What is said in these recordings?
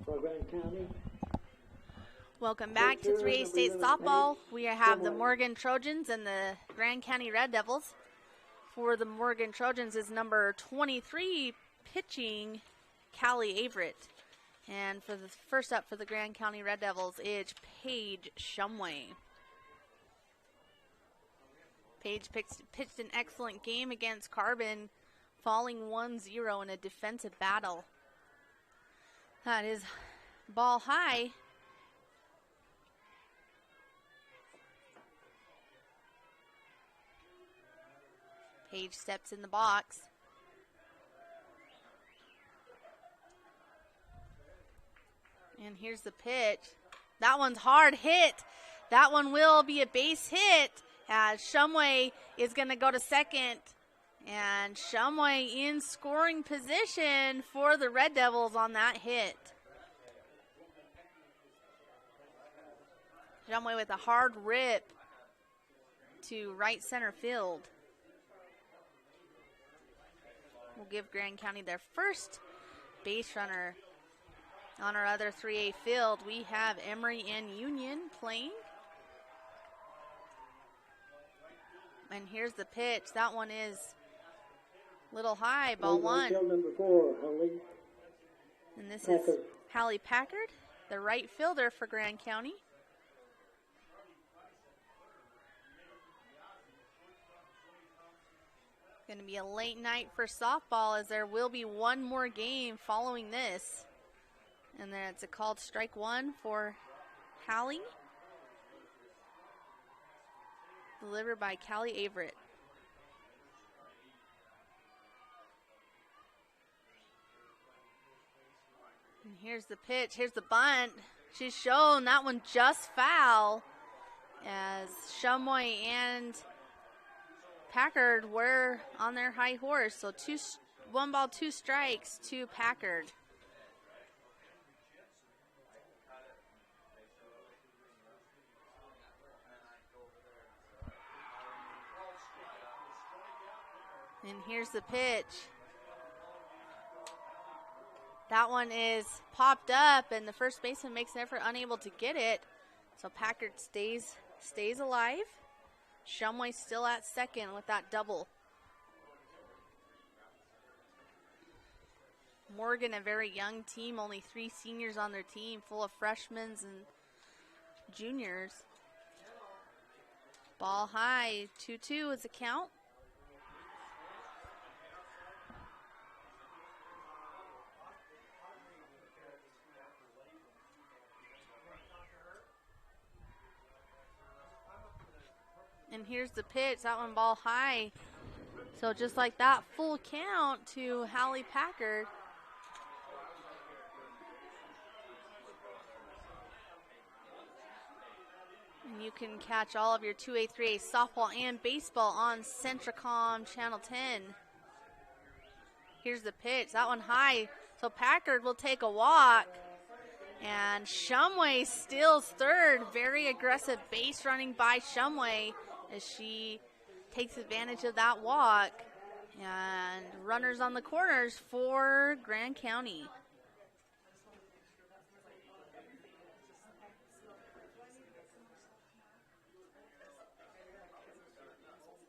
for Grand County. Welcome back to 3A State Softball. We have the Morgan Trojans and the Grand County Red Devils. For the Morgan Trojans is number 23 pitching, Callie Averett. And for the first up for the Grand County Red Devils is Paige Shumway. Paige pitched an excellent game against Carbon, falling 1-0 in a defensive battle. That is ball high. Paige steps in the box. And here's the pitch. That one's hard hit. That one will be a base hit as Shumway is going to go to second. And Shumway in scoring position for the Red Devils on that hit. Shumway with a hard rip to right center field. We'll give Grand County their first base runner. On our other 3A field, we have Emory and Union playing. And here's the pitch. That one is a little high, ball one. Number 4, Holly. And this is Hallie Packard, the right fielder for Grand County. Going to be a late night for softball as there will be one more game following this. And then it's a called strike one for Hallie. Delivered by Callie Averett. And here's the pitch. Here's the bunt. She's shown that one just foul as Shumway and Packard were on their high horse. So 1 ball, 2 strikes to Packard. And here's the pitch. That one is popped up, and the first baseman makes an effort, unable to get it. So Packard stays alive. Shumway still at second with that double. Morgan, a very young team, only 3 seniors on their team, full of freshmen and juniors. Ball high, 2-2 is the count. And here's the pitch, that one ball high. So just like that, full count to Hallie Packard. And you can catch all of your 2A, 3A softball and baseball on Centricom Channel 10. Here's the pitch, that one high. So Packard will take a walk. And Shumway steals third. Very aggressive base running by Shumway as she takes advantage of that walk. And runners on the corners for Grand County.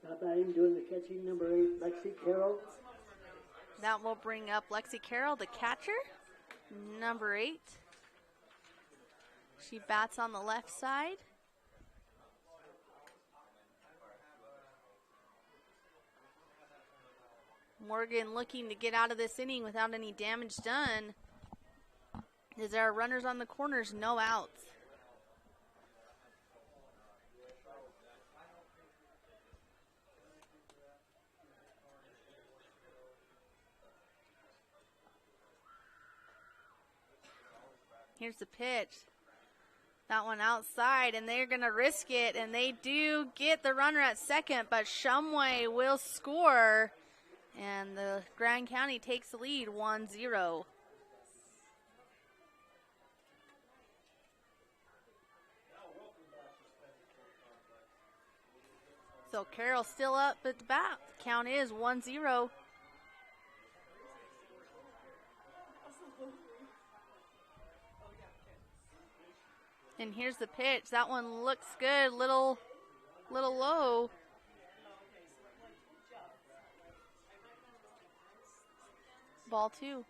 Not batting, doing the catching, number 8, Lexi Carroll. That will bring up Lexi Carroll, the catcher, number 8. She bats on the left side. Morgan looking to get out of this inning without any damage done. As there are runners on the corners, no outs. Here's the pitch. That one outside, and they're going to risk it, and they do get the runner at second, but Shumway will score, and the Grand County takes the lead 1-0. So Carroll still up at the bat. The count is 1-0. And here's the pitch. That one looks good. Little low. Ball 2.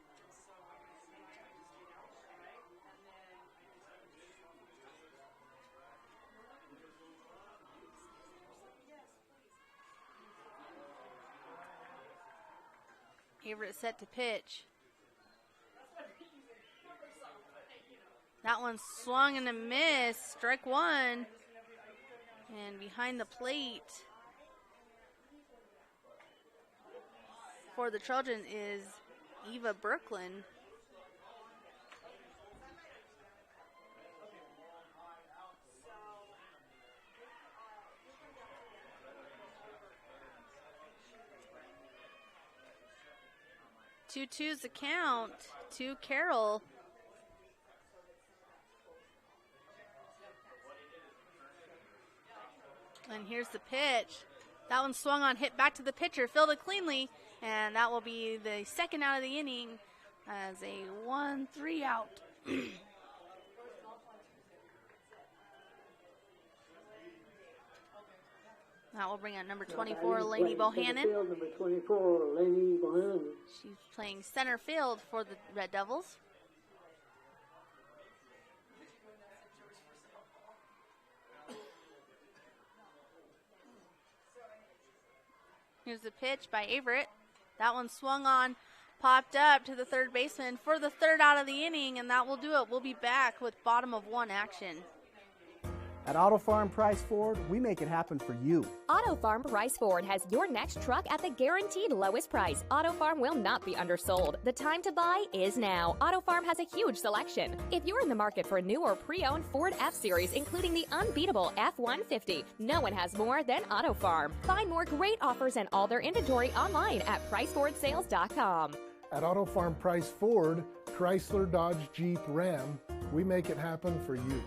Everett set to pitch. That one swung and a miss. Strike 1. And behind the plate for the Trojans is Eva Brooklyn. Two-two's the count to Carroll. And here's the pitch. That one swung on, hit back to the pitcher, fielded cleanly, and that will be the second out of the inning as a 1-3 out. That will bring out number 24, Lainey Bohannon. Number 24, Lainey Bohannon. She's playing center field for the Red Devils. Here's the pitch by Everett. That one swung on, popped up to the third baseman for the third out of the inning, and that will do it. We'll be back with bottom of 1 action. At Auto Farm Price Ford, we make it happen for you. Auto Farm Price Ford has your next truck at the guaranteed lowest price. Auto Farm will not be undersold. The time to buy is now. Auto Farm has a huge selection. If you're in the market for a new or pre-owned Ford F-Series, including the unbeatable F-150, no one has more than Auto Farm. Find more great offers and all their inventory online at PriceFordSales.com. At Auto Farm Price Ford, Chrysler, Dodge, Jeep, Ram, we make it happen for you.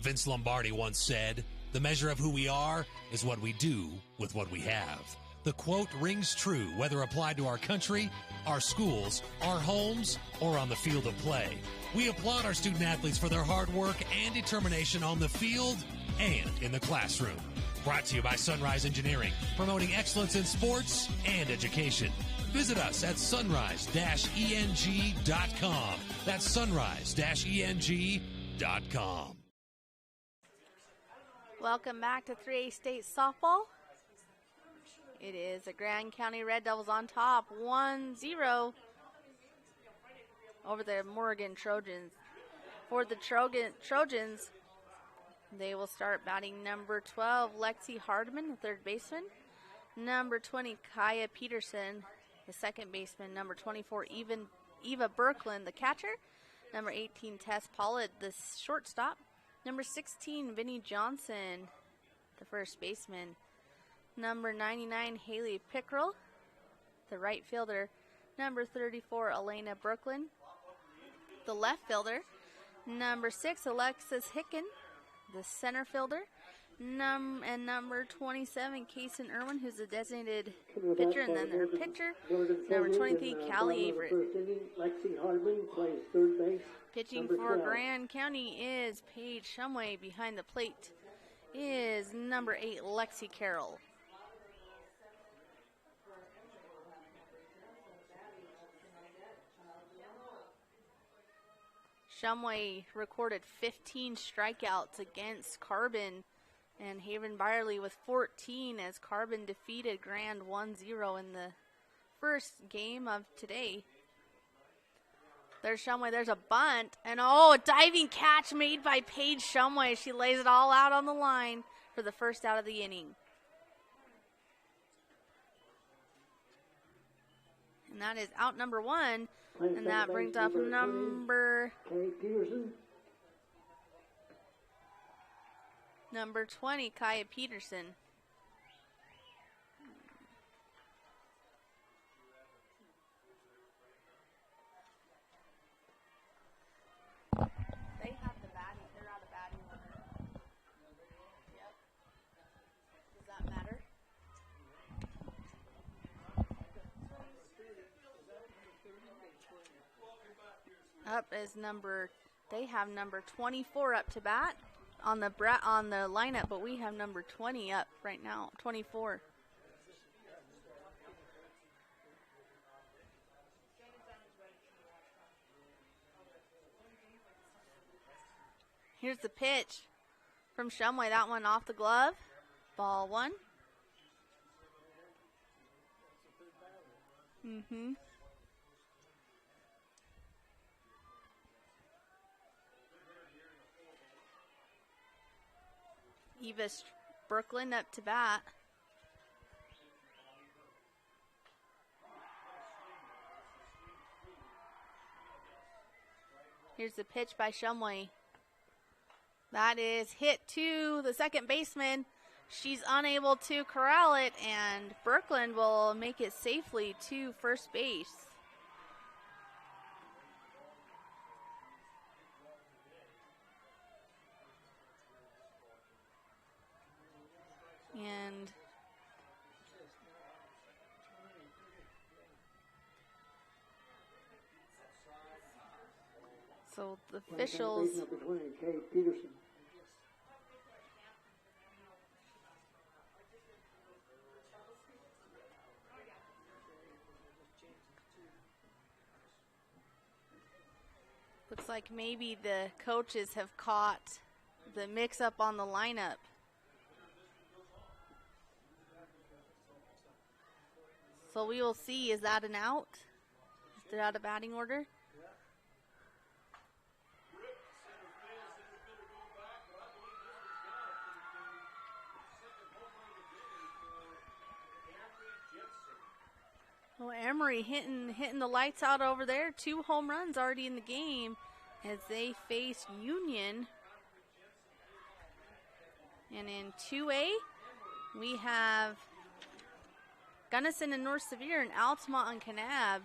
Vince Lombardi once said, "The measure of who we are is what we do with what we have." The quote rings true whether applied to our country, our schools, our homes, or on the field of play. We applaud our student athletes for their hard work and determination on the field and in the classroom. Brought to you by Sunrise Engineering, promoting excellence in sports and education. Visit us at sunrise-eng.com. That's sunrise-eng.com. Welcome back to 3A State Softball. It is the Grand County Red Devils on top, 1-0 over the Morgan Trojans. For the Trojans, they will start batting number 12, Lexi Hardman, the third baseman. Number 20, Kaya Peterson, the second baseman. Number 24, Eva Berklin, the catcher. Number 18, Tess Pollitt, the shortstop. Number 16, Vinnie Johnson, the first baseman. Number 99, Haley Pickrell, the right fielder. Number 34, Elena Brooklyn, the left fielder. Number 6, Alexis Hicken, the center fielder. And number 27, Kaysen Irwin, who's the designated pitcher, and then their pitcher. Number 23, Callie Everett. Lexi Hardman plays third base. Pitching Number for 12. Grand County is Paige Shumway. Behind the plate is number 8, Lexi Carroll. Shumway recorded 15 strikeouts against Carbon, and Haven Byerly with 14 as Carbon defeated Grand 1-0 in the first game of today. There's Shumway, there's a bunt, and a diving catch made by Paige Shumway. She lays it all out on the line for the first out of the inning. And that is out number 1, and that brings up number 20, Kaya Peterson. They have the batting. They're out of batting order. Yep. Does that matter? Up is number They have number 24 up to bat on the lineup, but we have number 20 up right now, 24. Here's the pitch from Shumway. That one off the glove. Ball one. Eva Brooklyn up to bat. Here's the pitch by Shumway. That is hit to the second baseman. She's unable to corral it, and Brooklyn will make it safely to first base. And so the officials. Number 20, Kay Peterson. Looks like maybe the coaches have caught the mix-up on the lineup. So we will see, is that an out? Is it out of batting order? Well, Emory hitting the lights out over there. 2 home runs already in the game as they face Union. And in 2A, we have Gunnison and North Sevier and Altamont and Kanab.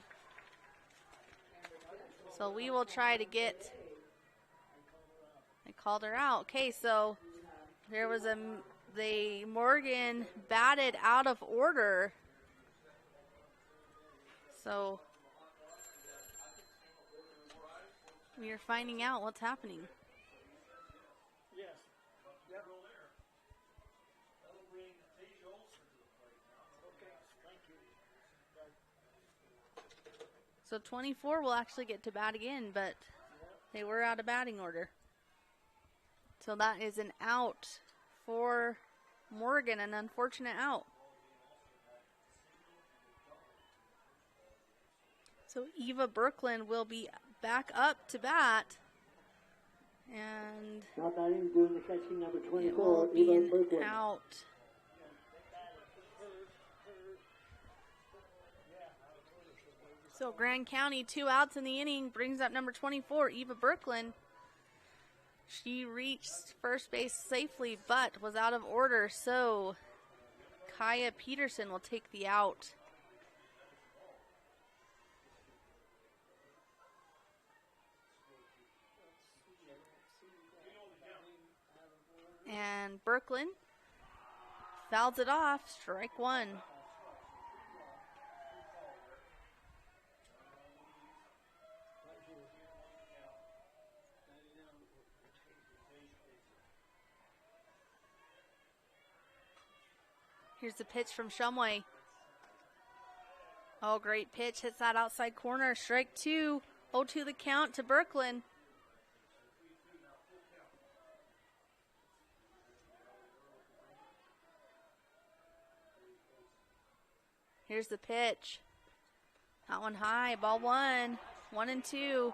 So we will try to get, they called her out. Okay, so there was the Morgan batted out of order. So we are finding out what's happening. Yes. Yep. Okay, thank you. So 24 will actually get to bat again, but they were out of batting order. So that is an out for Morgan, an unfortunate out. So Eva Brooklyn will be back up to bat. And Now batting, doing the catching, number it 24, will be Eva an Brooklyn. out. So Grand County, 2 outs in the inning, brings up number 24, Eva Brooklyn. She reached first base safely, but was out of order, so Kaya Peterson will take the out. And Brooklyn fouls it off, strike one. Here's the pitch from Shumway. Oh, great pitch. Hits that outside corner. Strike two. 0-2 the count to Brooklyn. Here's the pitch. That one high. Ball one. 1-2.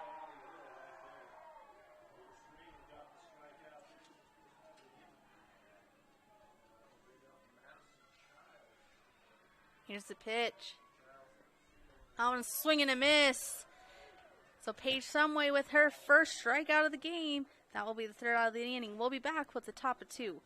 Here's the pitch. That one's swing and a miss. So Paige Shumway with her first strikeout of the game. That will be the third out of the inning. We'll be back with the top of 2.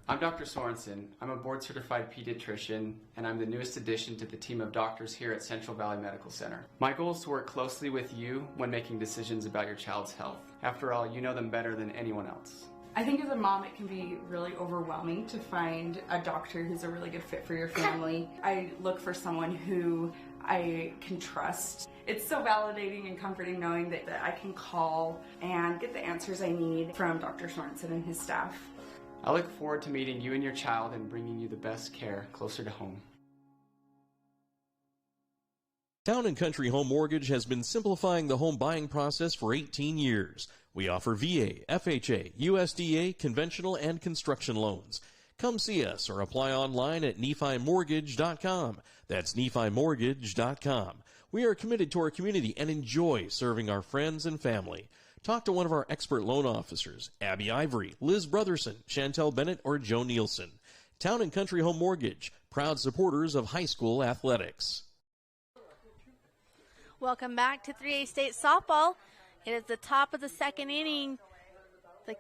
I'm Dr. Sorensen. I'm a board-certified pediatrician, and I'm the newest addition to the team of doctors here at Central Valley Medical Center. My goal is to work closely with you when making decisions about your child's health. After all, you know them better than anyone else. I think as a mom, it can be really overwhelming to find a doctor who's a really good fit for your family. I look for someone who I can trust. It's so validating and comforting knowing that I can call and get the answers I need from Dr. Sorensen and his staff. I look forward to meeting you and your child and bringing you the best care closer to home. Town & Country Home Mortgage has been simplifying the home buying process for 18 years. We offer VA, FHA, USDA, conventional, and construction loans. Come see us or apply online at nephimortgage.com. That's nephimortgage.com. We are committed to our community and enjoy serving our friends and family. Talk to one of our expert loan officers, Abby Ivory, Liz Brotherson, Chantel Bennett, or Joe Nielsen. Town & Country Home Mortgage, proud supporters of high school athletics. Welcome back to 3A State Softball. It is the top of the second inning. The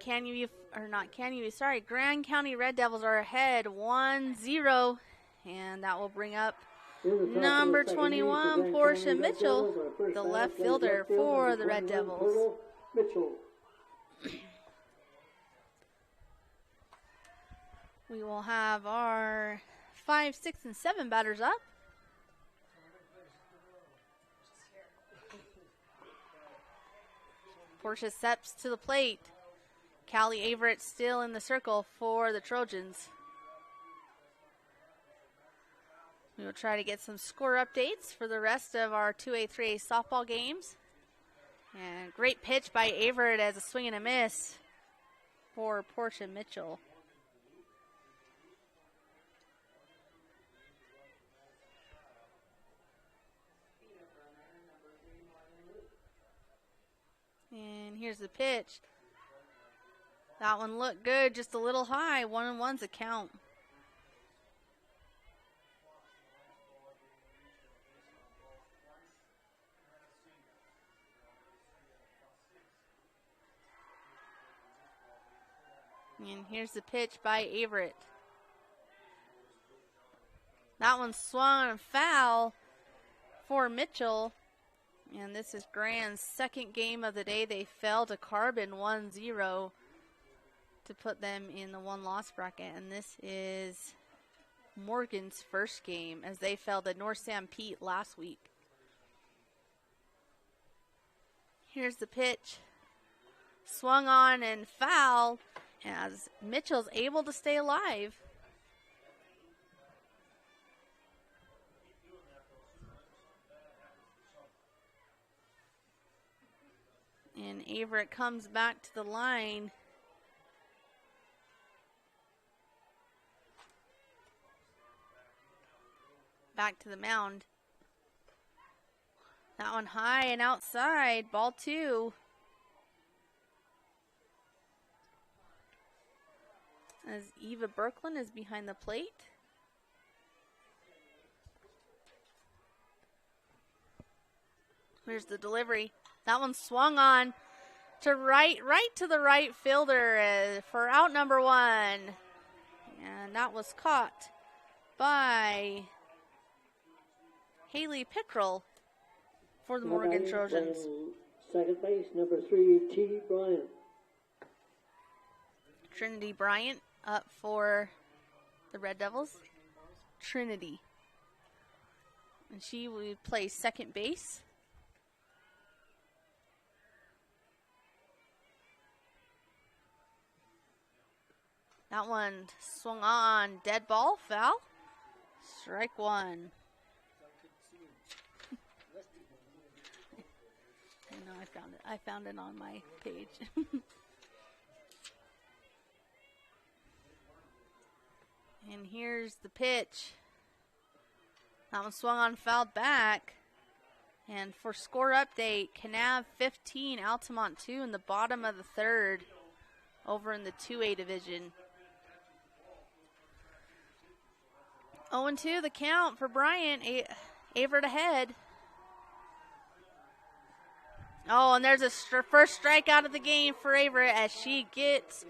Grand County Red Devils are ahead 1-0, and that will bring up number 21, Portia Mitchell, the left fielder for the Red Devils. We will have our 5, 6, and 7 batters up. Portia steps to the plate. Callie Averett still in the circle for the Trojans. We will try to get some score updates for the rest of our 2A, 3A softball games. And great pitch by Averett as a swing and a miss for Portia Mitchell. And here's the pitch. That one looked good, just a little high. 1-1's the count. And here's the pitch by Averett. That one swung and foul for Mitchell. And this is Grand's second game of the day. They fell to Carbon 1-0 to put them in the one-loss bracket. And this is Morgan's first game as they fell to North Sanpete last week. Here's the pitch. Swung on and foul as Mitchell's able to stay alive. And Averett comes back to the line. Back to the mound. That one high and outside. Ball 2. As Eva Berklin is behind the plate. Here's the delivery. That one swung on to right to the right fielder for out number 1. And that was caught by Haley Pickrell for the Morgan Trojans. Second base, number 3, T. Bryant. Trinity Bryant up for the Red Devils. Trinity. And she will play second base. That one swung on, dead ball, foul. Strike 1. I know, I found it on my page. And here's the pitch. That one swung on, fouled back. And for score update, Kanab 15, Altamont 2 in the bottom of the third over in the 2A division. 0-2 the count for Bryant. Averett ahead. Oh, and there's a first strikeout of the game for Averett as she gets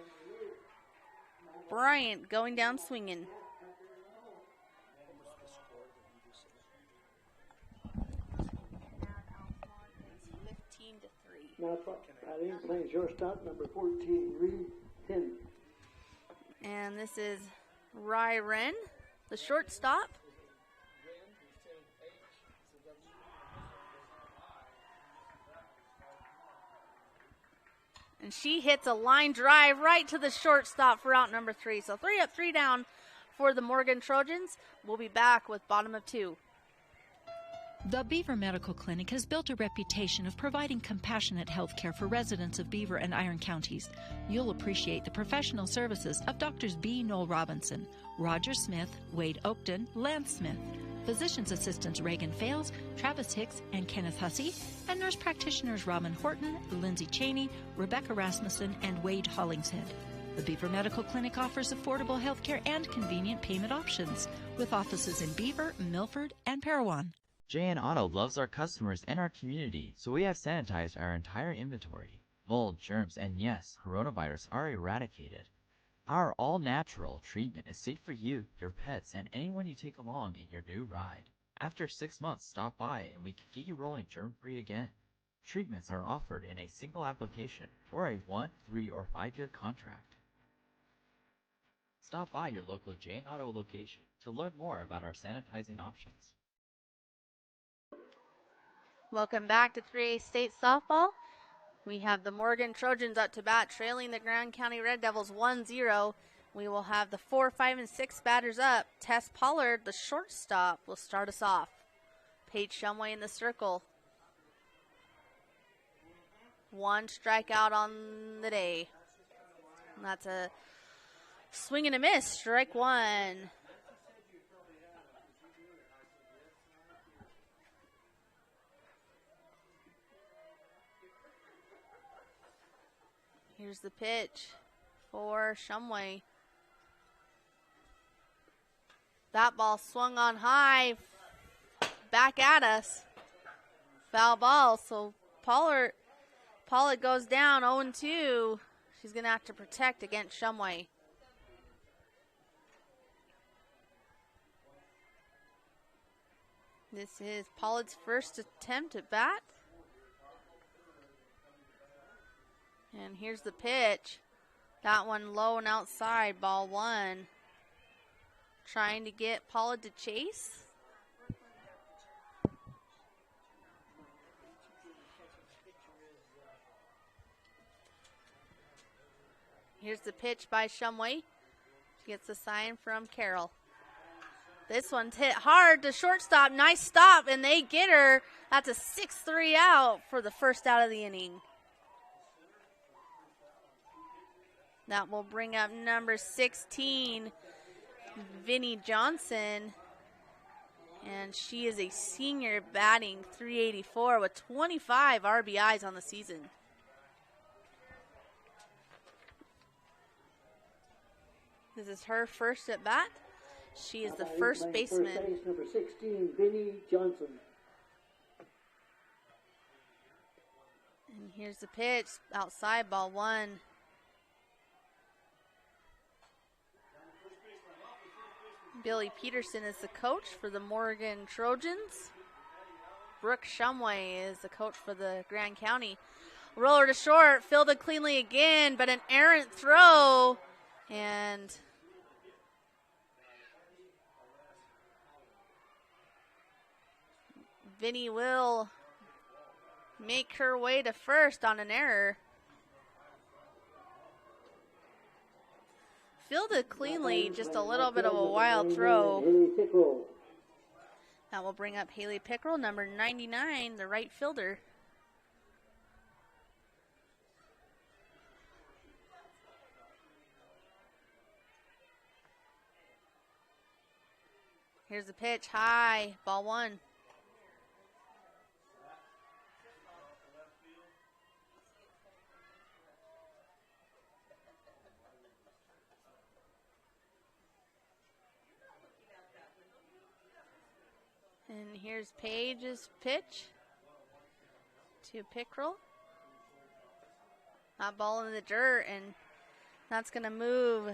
Bryant going down swinging. Now, batting playing shortstop, number 14, Reed Henry. And this is Rye Wren, the shortstop. And she hits a line drive right to the shortstop for out number 3. So 3 up, 3 down for the Morgan Trojans. We'll be back with bottom of 2. The Beaver Medical Clinic has built a reputation of providing compassionate health care for residents of Beaver and Iron counties. You'll appreciate the professional services of Doctors B. Noel Robinson, Roger Smith, Wade Oakton, Lance Smith, physician's assistants Reagan Fales, Travis Hicks, and Kenneth Hussey, and nurse practitioners Robin Horton, Lindsay Cheney, Rebecca Rasmussen, and Wade Hollingshead. The Beaver Medical Clinic offers affordable health care and convenient payment options, with offices in Beaver, Milford, and Parowan. JN Auto loves our customers and our community, so we have sanitized our entire inventory. Mold, germs, and yes, coronavirus are eradicated. Our all-natural treatment is safe for you, your pets, and anyone you take along in your new ride. After 6 months, stop by and we can get you rolling germ-free again. Treatments are offered in a single application or a 1, 3, or 5-year contract. Stop by your local JN Auto location to learn more about our sanitizing options. Welcome back to 3A State Softball. We have the Morgan Trojans up to bat, trailing the Grand County Red Devils 1-0. We will have the 4, 5, and 6 batters up. Tess Pollard, the shortstop, will start us off. Paige Shumway in the circle. 1 strikeout on the day. And that's a swing and a miss, strike 1. Here's the pitch for Shumway. That ball swung on high, back at us. Foul ball, so Pollard goes down 0-2. She's going to have to protect against Shumway. This is Pollard's first attempt at bat. And here's the pitch. That one low and outside, ball 1. Trying to get Pollard to chase. Here's the pitch by Shumway. She gets a sign from Carroll. This one's hit hard to shortstop. Nice stop, and they get her. That's a 6-3 out for the first out of the inning. That will bring up number 16, Vinnie Johnson. And she is a senior batting .384 with 25 RBIs on the season. This is her first at bat. She is the first baseman. First base, number 16, Vinnie Johnson. And here's the pitch, outside, ball 1. Billy Peterson is the coach for the Morgan Trojans. Brooke Shumway is the coach for the Grand County. Roller to short, fielded cleanly again, but an errant throw. And Vinnie will make her way to first on an error. Fielded cleanly, just a little bit of a wild throw. That will bring up Haley Pickrell, number 99, the right fielder. Here's the pitch, high, ball 1. And here's Paige's pitch to Pickrell. That ball in the dirt, and that's going to move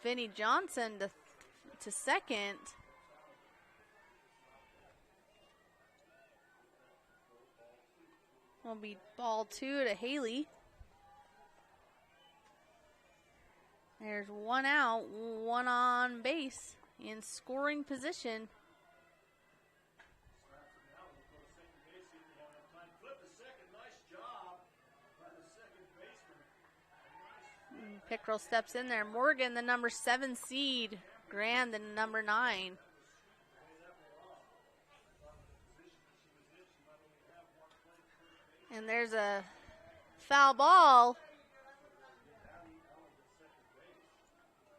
Vinnie Johnson to second. Will be ball 2 to Haley. There's 1 out, 1 on base in scoring position. Pickrell steps in there. Morgan, the number 7 seed. Grand, the number 9. And there's a foul ball.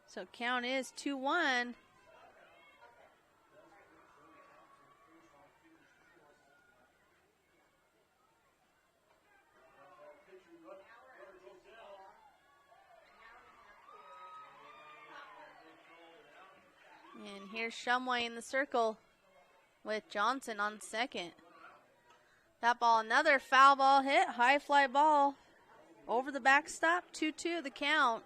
So count is 2-1. And here's Shumway in the circle with Johnson on second. That ball, another foul ball hit, high fly ball over the backstop, 2-2 the count.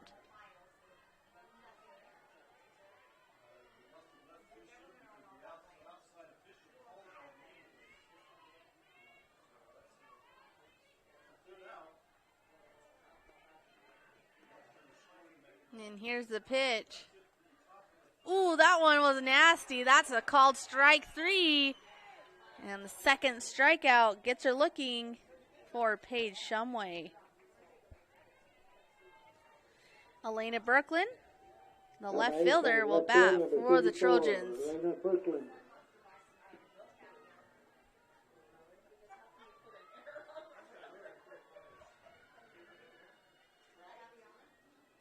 And here's the pitch. Ooh, that one was nasty. That's a called strike 3. And the second strikeout gets her looking for Paige Shumway. Elena Brooklyn, the left fielder, will bat for the Trojans.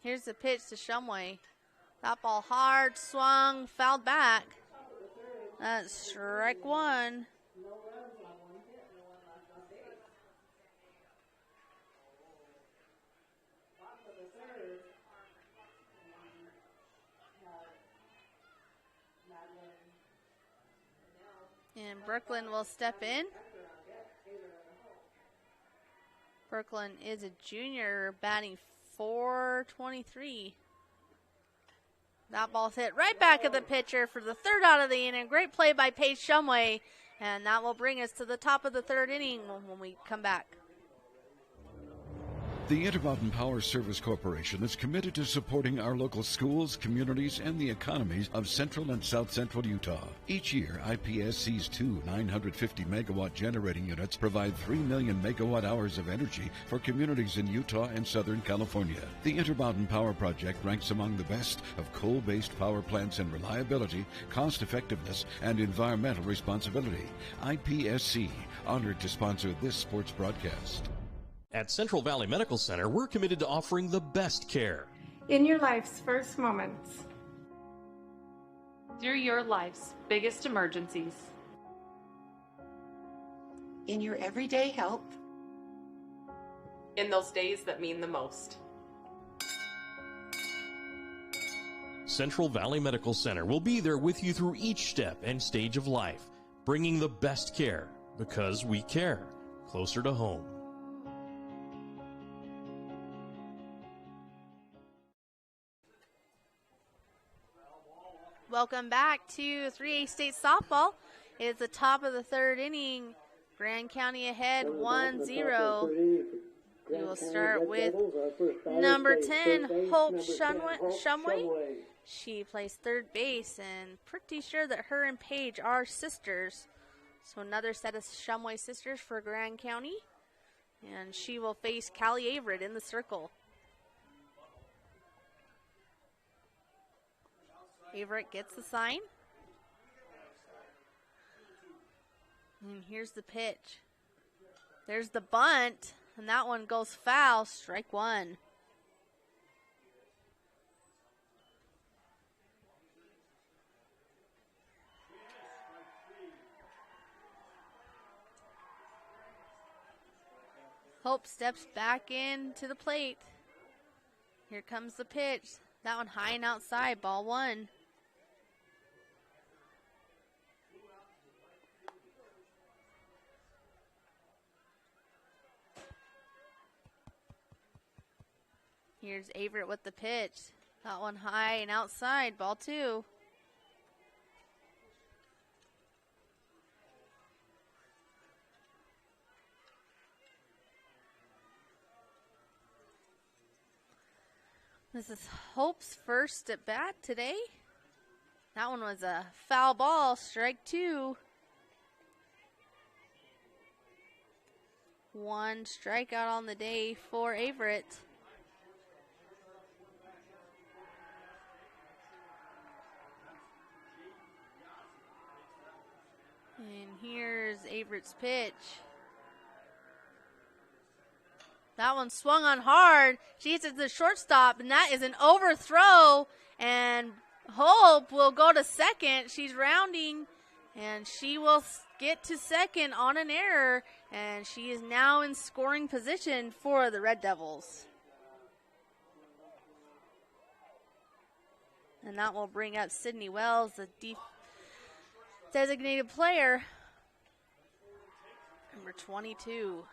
Here's the pitch to Shumway. That ball hard, swung, fouled back. That's strike 1. And Brooklyn will step in. Brooklyn is a junior, batting .423. That ball's hit right back at the pitcher for the third out of the inning. Great play by Paige Shumway, and that will bring us to the top of the third inning when we come back. The Intermountain Power Service Corporation is committed to supporting our local schools, communities, and the economies of central and south central Utah. Each year, IPSC's 2 950-megawatt generating units provide 3 million megawatt hours of energy for communities in Utah and Southern California. The Intermountain Power Project ranks among the best of coal-based power plants in reliability, cost-effectiveness, and environmental responsibility. IPSC, honored to sponsor this sports broadcast. At Central Valley Medical Center, we're committed to offering the best care. In your life's first moments. Through your life's biggest emergencies. In your everyday help. In those days that mean the most. Central Valley Medical Center will be there with you through each step and stage of life, bringing the best care because we care, closer to home. Welcome back to 3A State Softball. It's the top of the third inning. Grand County ahead 1-0. We will start with number 10, Hope Shumway. She plays third base, and pretty sure that her and Paige are sisters. So another set of Shumway sisters for Grand County. And she will face Callie Averett in the circle. Averett gets the sign. And here's the pitch. There's the bunt, and that one goes foul, strike 1. Hope steps back in to the plate. Here comes the pitch. That one high and outside, ball 1. Here's Averett with the pitch. That one high and outside, ball 2. This is Hope's first at bat today. That one was a foul ball, strike 2. 1 strikeout on the day for Averett. here's Averett's pitch. That one swung on hard. She hits it to the shortstop, and that is an overthrow. And Hope will go to second. She's rounding, and she will get to second on an error. And she is now in scoring position for the Red Devils. And that will bring up Sydney Wells, the designated player, number 22.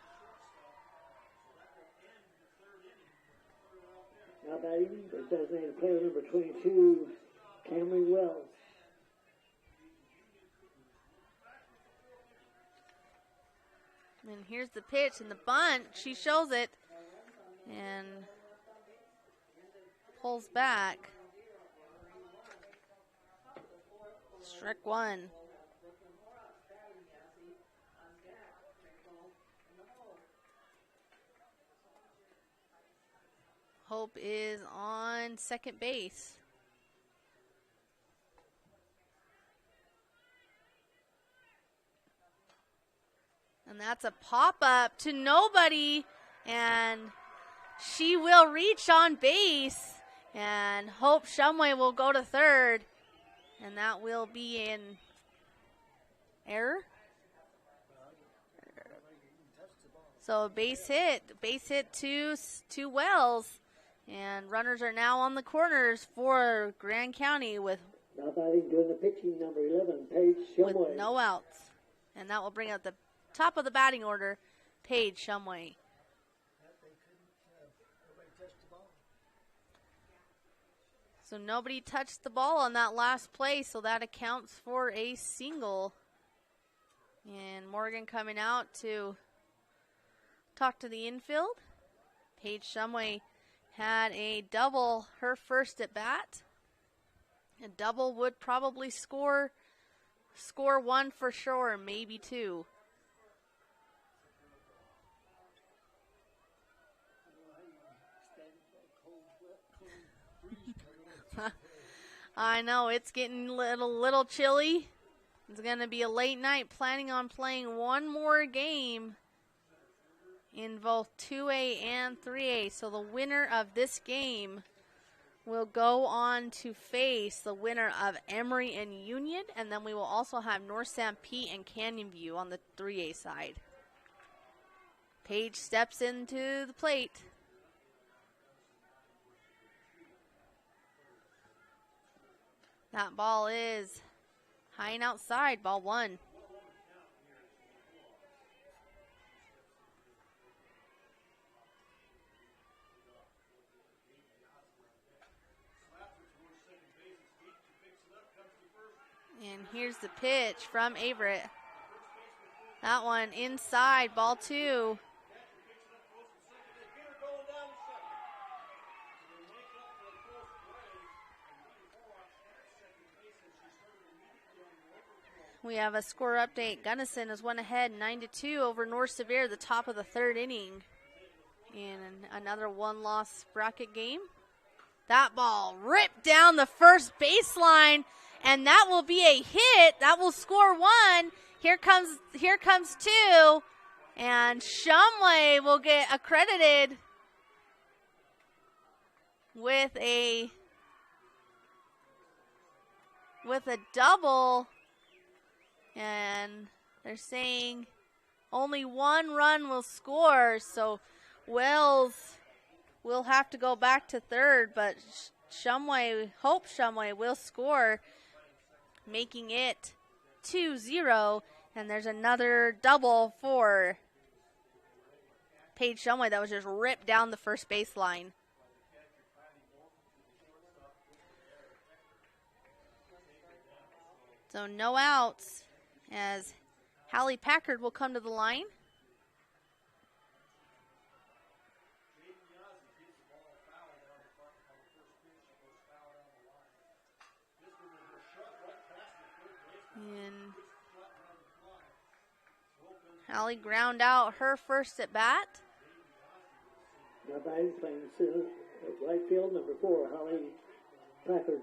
Now batting, the designated player number 22, Cameron Wells. And here's the pitch and the bunt. She shows it and pulls back. Strike one. Hope is on second base. And that's a pop-up to nobody. And she will reach on base. And Hope Shumway will go to third. And that will be in error. So base hit to Wells. And runners are now on the corners for Grand County with now batting doing the pitching, number 11, Paige Shumway. With no outs. And that will bring up the top of the batting order, Paige Shumway. So nobody touched the ball on that last play, so that accounts for a single. And Morgan coming out to talk to the infield. Paige Shumway had a double her first at bat. A double would probably score one for sure, maybe two. I know, it's getting little chilly. It's going to be a late night, planning on playing one more game in both 2A and 3A. So the winner of this game will go on to face the winner of Emory and Union. And then we will also have North Sanpete and Canyon View on the 3A side. Paige steps into the plate. That ball is high and outside, ball one. And here's the pitch from Averett. That one inside, ball two. We have a score update. Gunnison has won ahead 9-2 over North Sevier, the top of the third inning. In another one-loss bracket game. That ball ripped down the first baseline, and that will be a hit. That will score one. Here comes two, and Shumway will get accredited with a double. And they're saying only one run will score, so Wells will have to go back to third, but Hope Shumway will score, making it 2-0. And there's another double for Paige Shumway that was just ripped down the first baseline. So no outs, as Hallie Packard will come to the line. And Hallie ground out her first at bat. Now batting playing right field, number 4, Hallie Packard.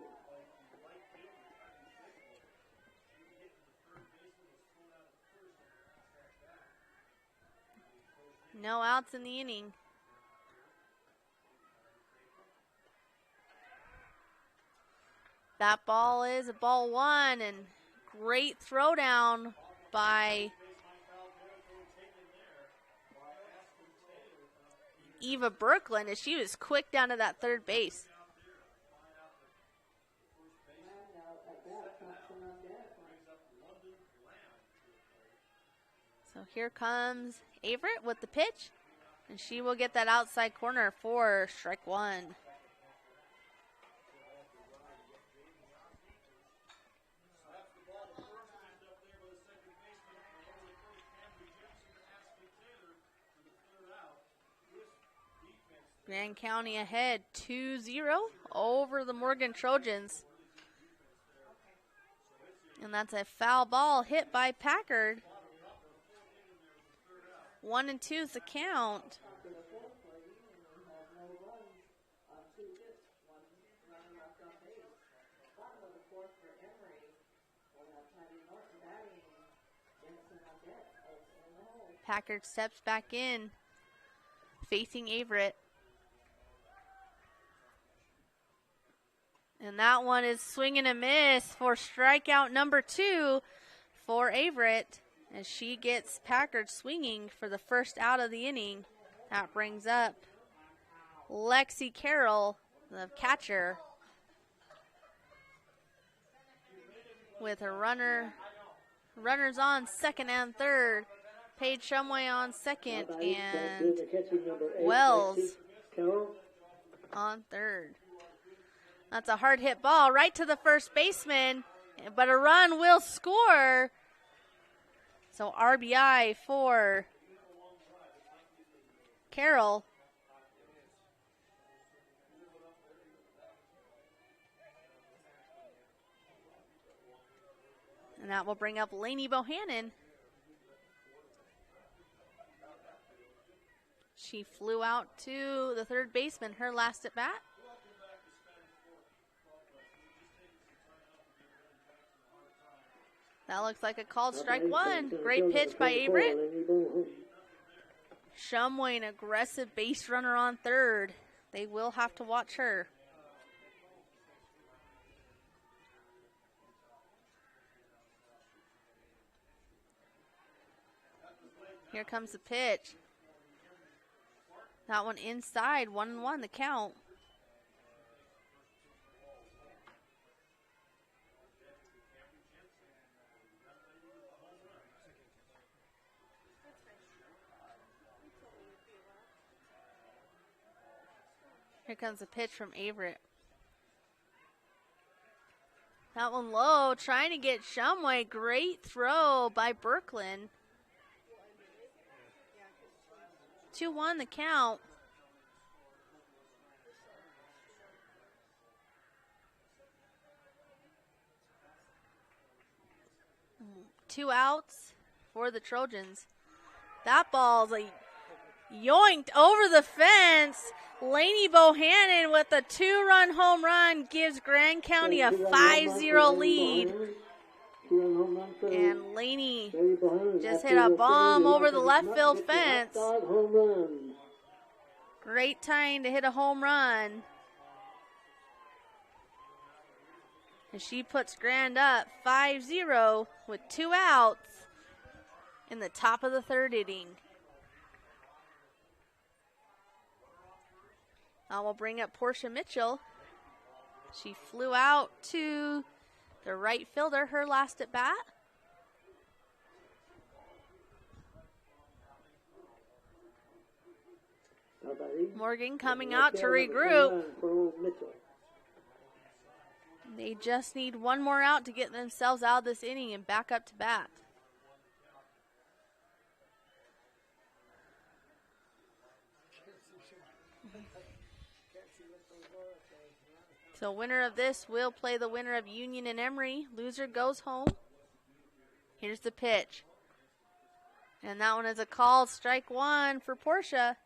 No outs in the inning. That ball is a ball one, and great throwdown by Eva Birkland as she was quick down to that third base. So here comes Averett with the pitch, and she will get that outside corner for strike one. Grand County ahead 2-0 over the Morgan Trojans. And that's a foul ball hit by Packard. 1-2 is the count. Packard steps back in, facing Averett. And that one is swing and a miss for strikeout number 2 for Averett as she gets Packard swinging for the first out of the inning. That brings up Lexi Carroll, the catcher, with her runners on second and third. Paige Shumway on second and Wells on third. That's a hard hit ball right to the first baseman, but a run will score. So RBI for Carroll. And that will bring up Lainey Bohannon. She flew out to the third baseman, her last at bat. That looks like a called strike one. Great pitch by Averett. Shumway, an aggressive base runner on third. They will have to watch her. Here comes the pitch. That one inside, 1-1 the count. Here comes a pitch from Averett. That one low, trying to get Shumway. Great throw by Birkland. 2-1 the count. Two outs for the Trojans. That ball's like yoinked over the fence. Lainey Bohannon with a 2-run home run gives Grand County a 5-0 lead. And Lainey just hit a bomb over the left field fence. Great time to hit a home run. And she puts Grand up 5-0 with 2 outs in the top of the third inning. I will bring up Portia Mitchell. She flew out to the right fielder, her last at bat. Morgan coming out to regroup. They just need one more out to get themselves out of this inning and back up to bat. So winner of this will play the winner of Union and Emory. Loser goes home. Here's the pitch. And that one is a called strike one for Portia.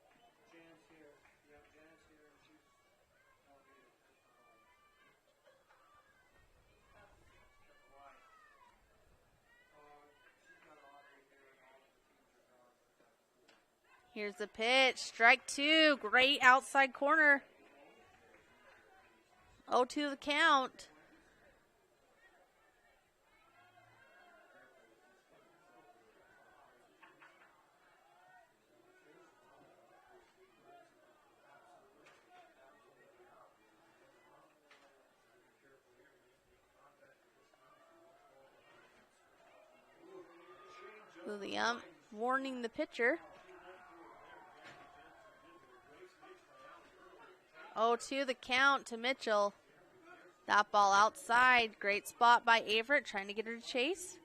Here's the pitch. Strike 2. Great outside corner. 0-2 the count. So the ump warning the pitcher. 0-2 the count to Mitchell. That ball outside. Great spot by Averett, trying to get her to chase.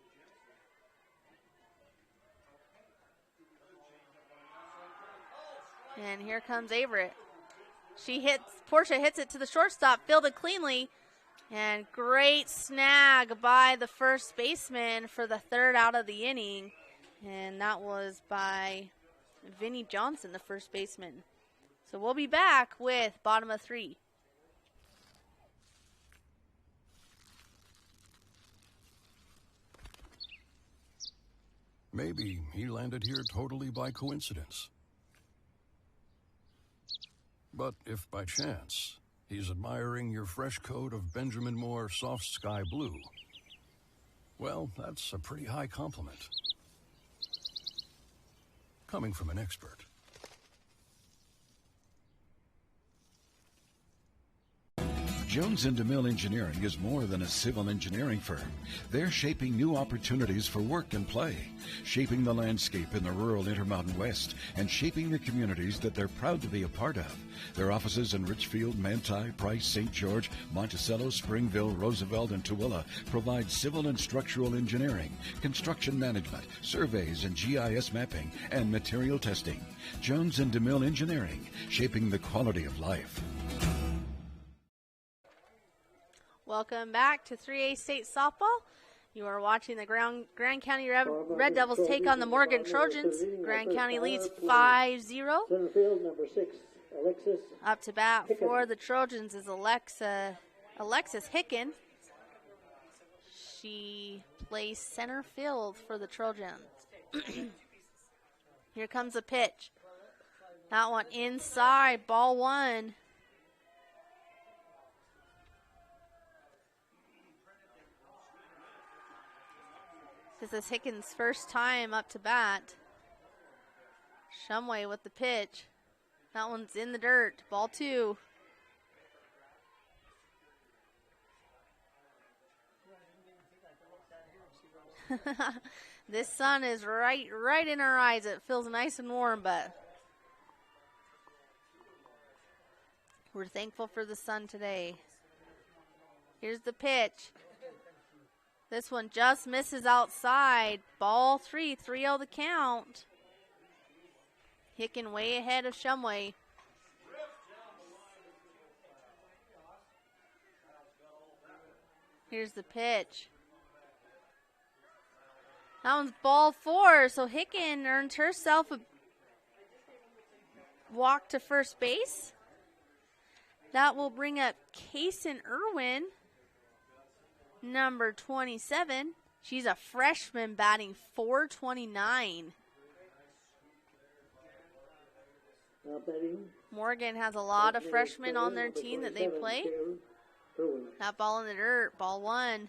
And here comes Averett. Portia hits it to the shortstop, fielded cleanly. And great snag by the first baseman for the third out of the inning. And that was by Vinnie Johnson, the first baseman. So we'll be back with bottom of 3. Maybe he landed here totally by coincidence. But if by chance he's admiring your fresh coat of Benjamin Moore soft sky blue, well, that's a pretty high compliment. Coming from an expert. Jones and DeMille Engineering is more than a civil engineering firm. They're shaping new opportunities for work and play, shaping the landscape in the rural Intermountain West, and shaping the communities that they're proud to be a part of. Their offices in Richfield, Manti, Price, St. George, Monticello, Springville, Roosevelt, and Tooele provide civil and structural engineering, construction management, surveys and GIS mapping, and material testing. Jones and DeMille Engineering, shaping the quality of life. Welcome back to 3A State Softball. You are watching the Grand County Red Devils take on the Morgan Trojans. Grand County leads 5-0. Center field, number 6, Alexis. Up to bat for the Trojans is Alexis Hicken. She plays center field for the Trojans. Here comes a pitch. That one inside, ball 1. This is Hickens' first time up to bat. Shumway with the pitch. That one's in the dirt. Ball 2. This sun is right in our eyes. It feels nice and warm, but we're thankful for the sun today. Here's the pitch. This one just misses outside. Ball 3, 3-0 the count. Hicken way ahead of Shumway. Here's the pitch. That one's ball 4, so Hicken earned herself a walk to first base. That will bring up Kaysen Irwin, number 27. She's a freshman batting .429. Morgan has a lot of freshmen on their team that they play. That ball in the dirt, ball 1.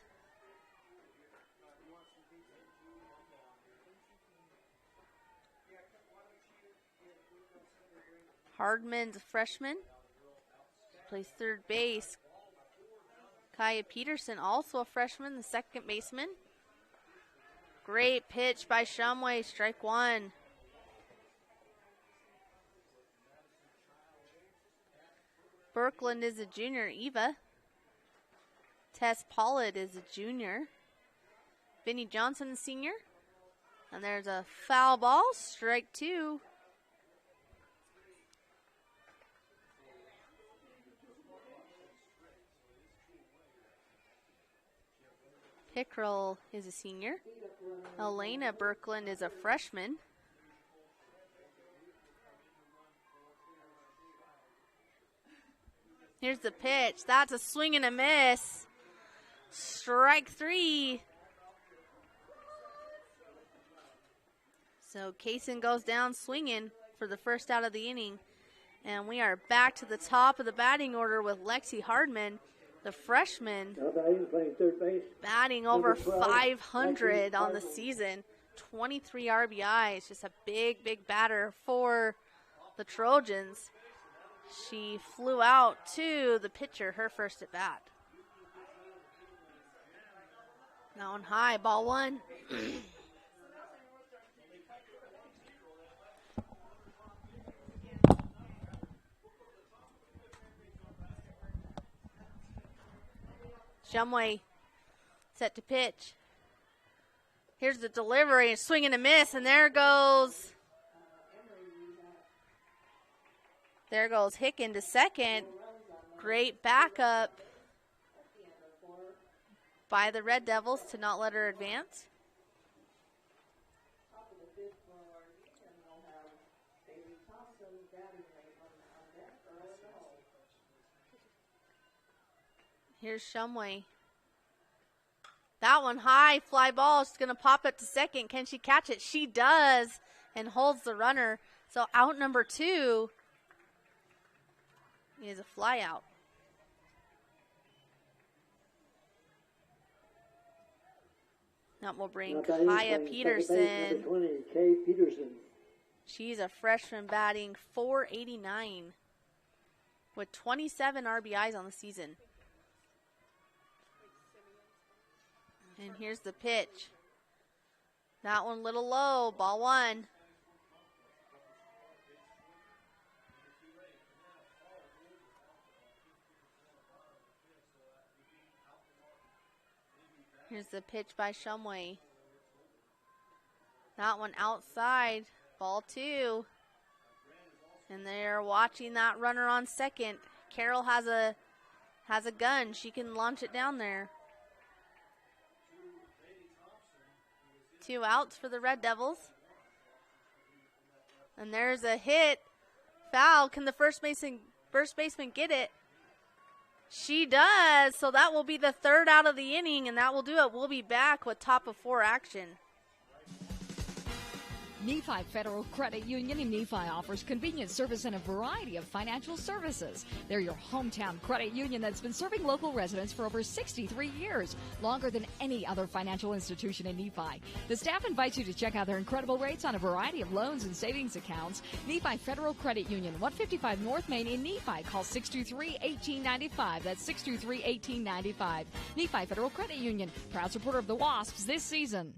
Hardman's a freshman. Plays third base. Kaya Peterson, also a freshman, the second baseman. Great pitch by Shumway, strike 1. Birkland is a junior, Eva. Tess Pollard is a junior. Vinnie Johnson, a senior. And there's a foul ball, strike 2. Pickrell is a senior. Elena Birkland is a freshman. Here's the pitch. That's a swing and a miss. Strike 3. So Kaysen goes down swinging. for the first out of the inning. And we are back to the top of the batting order with Lexi Hardman, the freshman, playing third base. batting over 12, 500 Lexi on the Hardman. season. 23 RBIs, just a big, big batter for the Trojans. She flew out to the pitcher, her first at bat. Now on high, ball one. Shumway set to pitch. Here's the delivery, and swing and a miss, and there goes Hicken to second. Great backup by the Red Devils to not let her advance. Here's Shumway. That one high, fly ball. She's going to pop it to second. Can she catch it? She does, and holds the runner. So out number 2 is a fly out. That will bring Kaya Peterson. 20, Kay Peterson. She's a freshman batting .489 with 27 RBIs on the season. And here's the pitch. That one a little low, ball one. Here's the pitch by Shumway. That one outside, ball 2. And they're watching that runner on second. Carol has a gun. She can launch it down there. 2 outs for the Red Devils. And there's a hit. Foul. Can the first baseman get it? She does. So that will be the 3rd out of the inning, and that will do it. We'll be back with top of 4 action. Nephi Federal Credit Union in Nephi offers convenient service and a variety of financial services. They're your hometown credit union that's been serving local residents for over 63 years, longer than any other financial institution in Nephi. The staff invites you to check out their incredible rates on a variety of loans and savings accounts. Nephi Federal Credit Union, 155 North Main in Nephi. Call 623-1895. That's 623-1895. Nephi Federal Credit Union, proud supporter of the Wasps this season.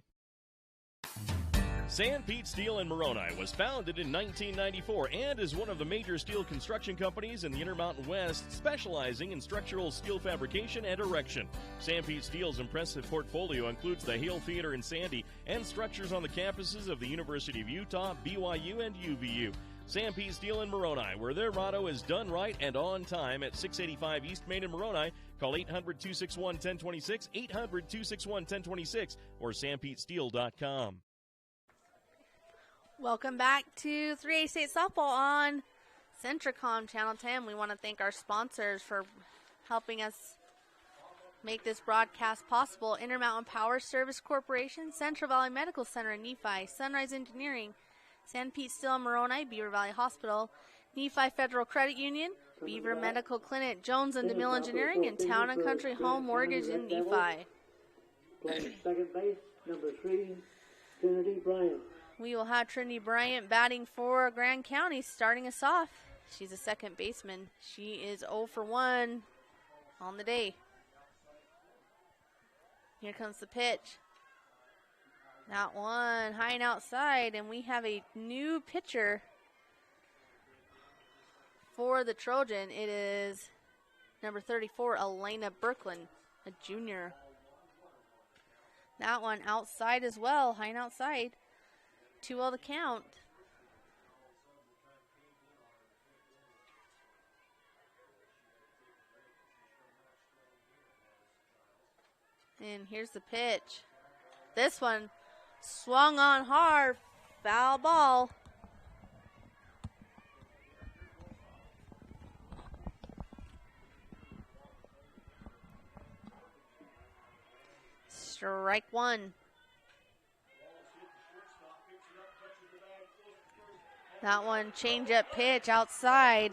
San Pete Steel in Moroni was founded in 1994 and is one of the major steel construction companies in the Intermountain West, specializing in structural steel fabrication and erection. San Pete Steel's impressive portfolio includes the Hale Theater in Sandy and structures on the campuses of the University of Utah, BYU, and UVU. San Pete Steel in Moroni, where their motto is done right and on time, at 685 East Main in Moroni. Call 800-261-1026, 800-261-1026, or sanpetesteel.com. Welcome back to 3A State Softball on Centricom Channel 10. We want to thank our sponsors for helping us make this broadcast possible. Intermountain Power Service Corporation, Central Valley Medical Center in Nephi, Sunrise Engineering, San Pete Steel in Moroni, Beaver Valley Hospital, Nephi Federal Credit Union, Beaver Medical Clinic, Jones and DeMille Engineering, and Town and Country Home Mortgage in Nephi. Playing second base, number 3, Trinity Bryant. We will have Trinity Bryant batting for Grand County, starting us off. She's a second baseman. She is 0 for 1 on the day. Here comes the pitch. That one high and outside, and we have a new pitcher for the Trojan. It is number 34, Elena Birkland, a junior. That one outside as well, high and outside. 2-0 the count. And here's the pitch. This one swung on hard, foul ball. Strike one. That one change-up pitch outside.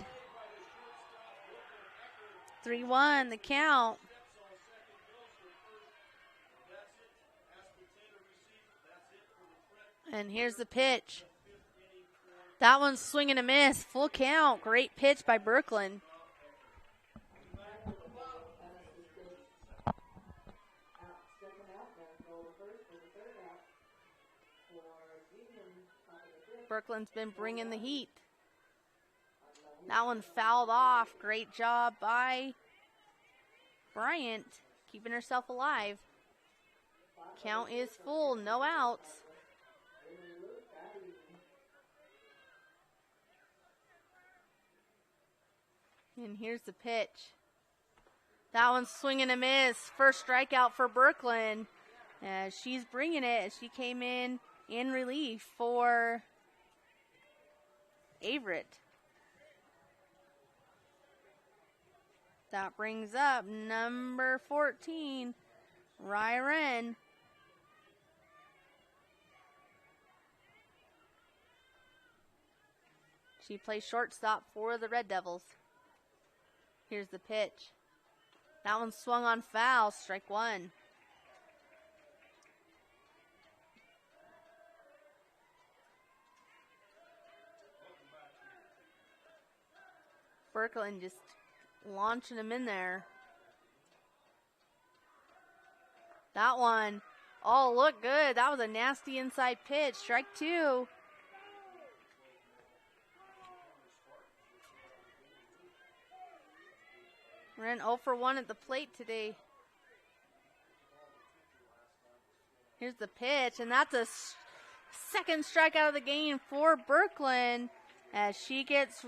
3-1 the count. And here's the pitch. That one's swing and a miss. Full count. Great pitch by Brooklyn. Brooklyn's been bringing the heat. That one fouled off. Great job by Bryant, keeping herself alive. Count is full, no outs. And here's the pitch. That one's swinging a miss. First strikeout for Brooklyn. As she's bringing it, as she came in relief for Averett. That brings up number 14, Ryren. She plays shortstop for the Red Devils. Here's the pitch. That one swung on foul, strike one. Brooklyn just launching him in there. That one, oh, look good. That was a nasty inside pitch. Strike two. We're in 0 for 1 at the plate today. Here's the pitch, and that's a second strikeout of the game for Brooklyn as she gets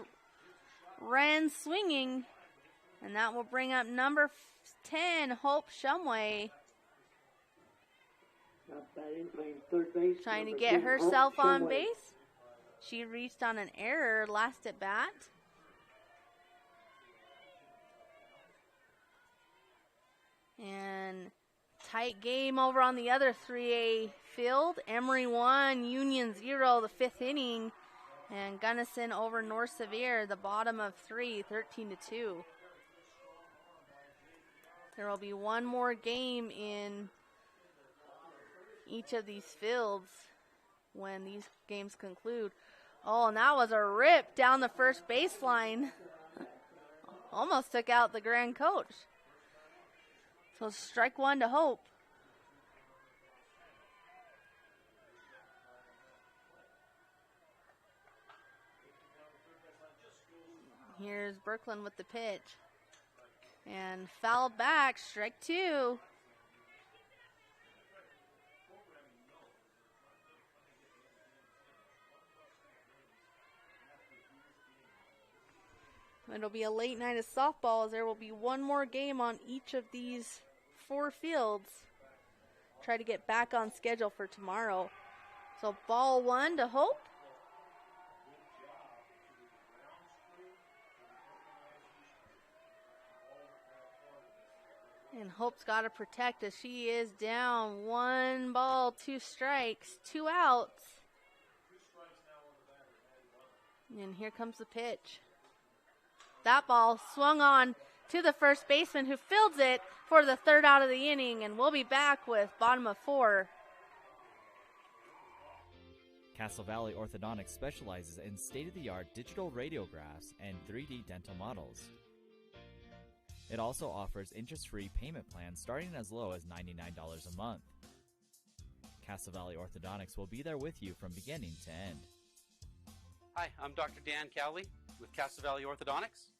Wren swinging, and that will bring up number 10, Hope Shumway. Third base. Trying to get herself on base. She reached on an error last at bat. And tight game over on the other 3A field. Emory 1, Union 0, the fifth inning. And Gunnison over North Sevier, the bottom of 3, 13-2. There will be one more game in each of these fields when these games conclude. Oh, and that was a rip down the first baseline. Almost took out the grand coach. So strike one to Hope. Here's Brooklyn with the pitch. And foul back, strike two. It'll be a late night of softball as there will be one more game on each of these 4 fields. Try to get back on schedule for tomorrow. So ball one to Hope. And Hope's got to protect as she is down 1 ball, 2 strikes, 2 outs. And here comes the pitch. That ball swung on to the first baseman who fields it for the third out of the inning. And we'll be back with bottom of 4. Castle Valley Orthodontics specializes in state-of-the-art digital radiographs and 3D dental models. It also offers interest-free payment plans starting as low as $99 a month. Castle Valley Orthodontics will be there with you from beginning to end. Hi, I'm Dr. Dan Cowley with Castle Valley Orthodontics.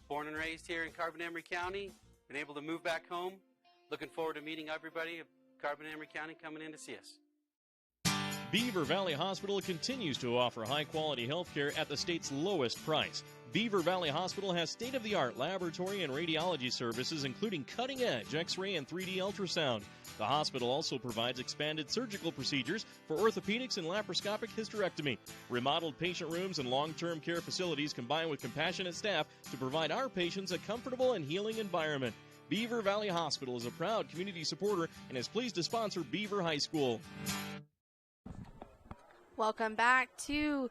Born and raised here in Carbon-Emery County, been able to move back home. Looking forward to meeting everybody of Carbon-Emery County coming in to see us. Beaver Valley Hospital continues to offer high-quality health care at the state's lowest price. Beaver Valley Hospital has state-of-the-art laboratory and radiology services, including cutting-edge X-ray and 3D ultrasound. The hospital also provides expanded surgical procedures for orthopedics and laparoscopic hysterectomy. Remodeled patient rooms and long-term care facilities combine with compassionate staff to provide our patients a comfortable and healing environment. Beaver Valley Hospital is a proud community supporter and is pleased to sponsor Beaver High School. Welcome back to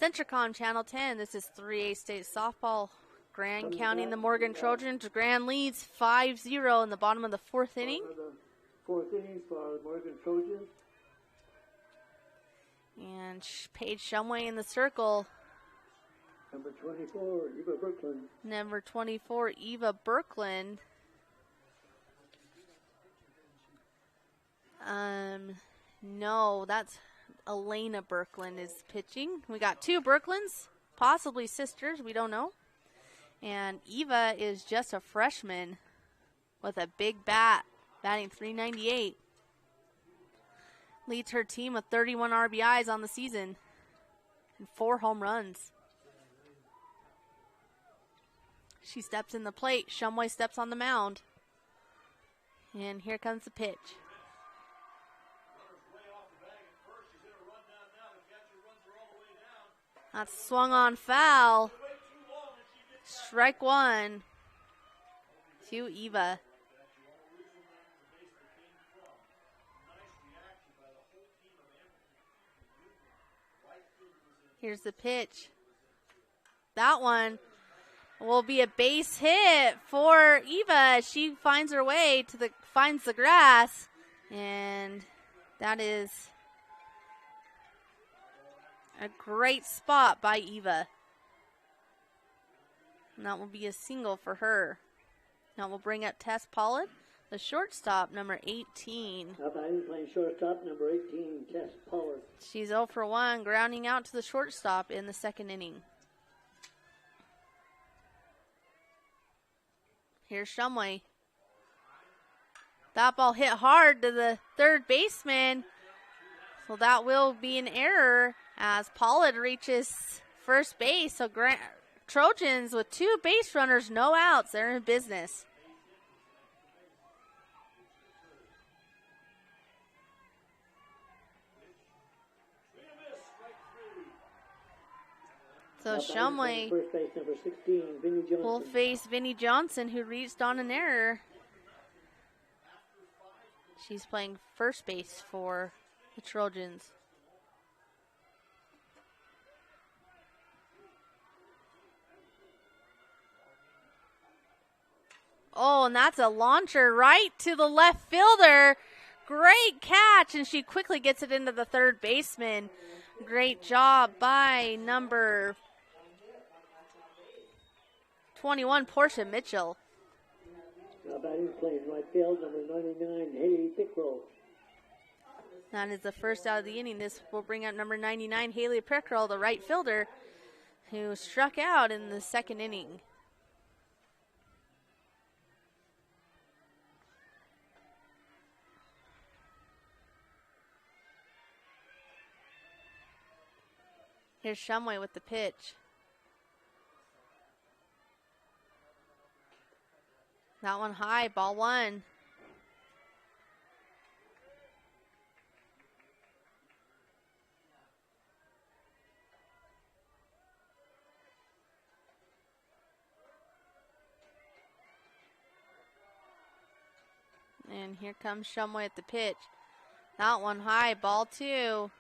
Centricom Channel 10. This is 3A state softball. Grand County and the Morgan Trojans. Grand leads 5-0 in the bottom of the fourth inning. Fourth inning for the Morgan Trojans. And Paige Shumway in the circle. Number 24, Eva Brooklyn. Number 24, Eva Birkland. No, that's Elena Birkland is pitching. We got two Birklands, possibly sisters, we don't know. And Eva is just a freshman with a big bat, batting .398. Leads her team with 31 RBIs on the season and 4 home runs. She steps in the plate. Shumway steps on the mound. And here comes the pitch. That's swung on foul. Strike one to Eva. Here's the pitch. That one will be a base hit for Eva. She finds her way to finds the grass, and that is a great spot by Eva. And that will be a single for her. Now we'll bring up Tess Pollard, the shortstop, number 18. Playing shortstop, number 18, Tess Pollard. She's 0 for 1, grounding out to the shortstop in the second inning. Here's Shumway. That ball hit hard to the third baseman. So that will be an error as Pollard reaches first base. So Trojans with 2 base runners, no outs. They're in business. So Shumway will face Vinnie Johnson, who reached on an error. She's playing first base for the Trojans. Oh, and that's a launcher right to the left fielder. Great catch, and she quickly gets it into the third baseman. Great job by number 21, Portia Mitchell. Now batting playing right field, number 99, Haley Pickrell. That is the first out of the inning. This will bring up number 99, Haley Pickrell, the right fielder, who struck out in the second inning. Here's Shumway with the pitch. That one high, ball one. And here comes Shumway at the pitch. That one high, ball two.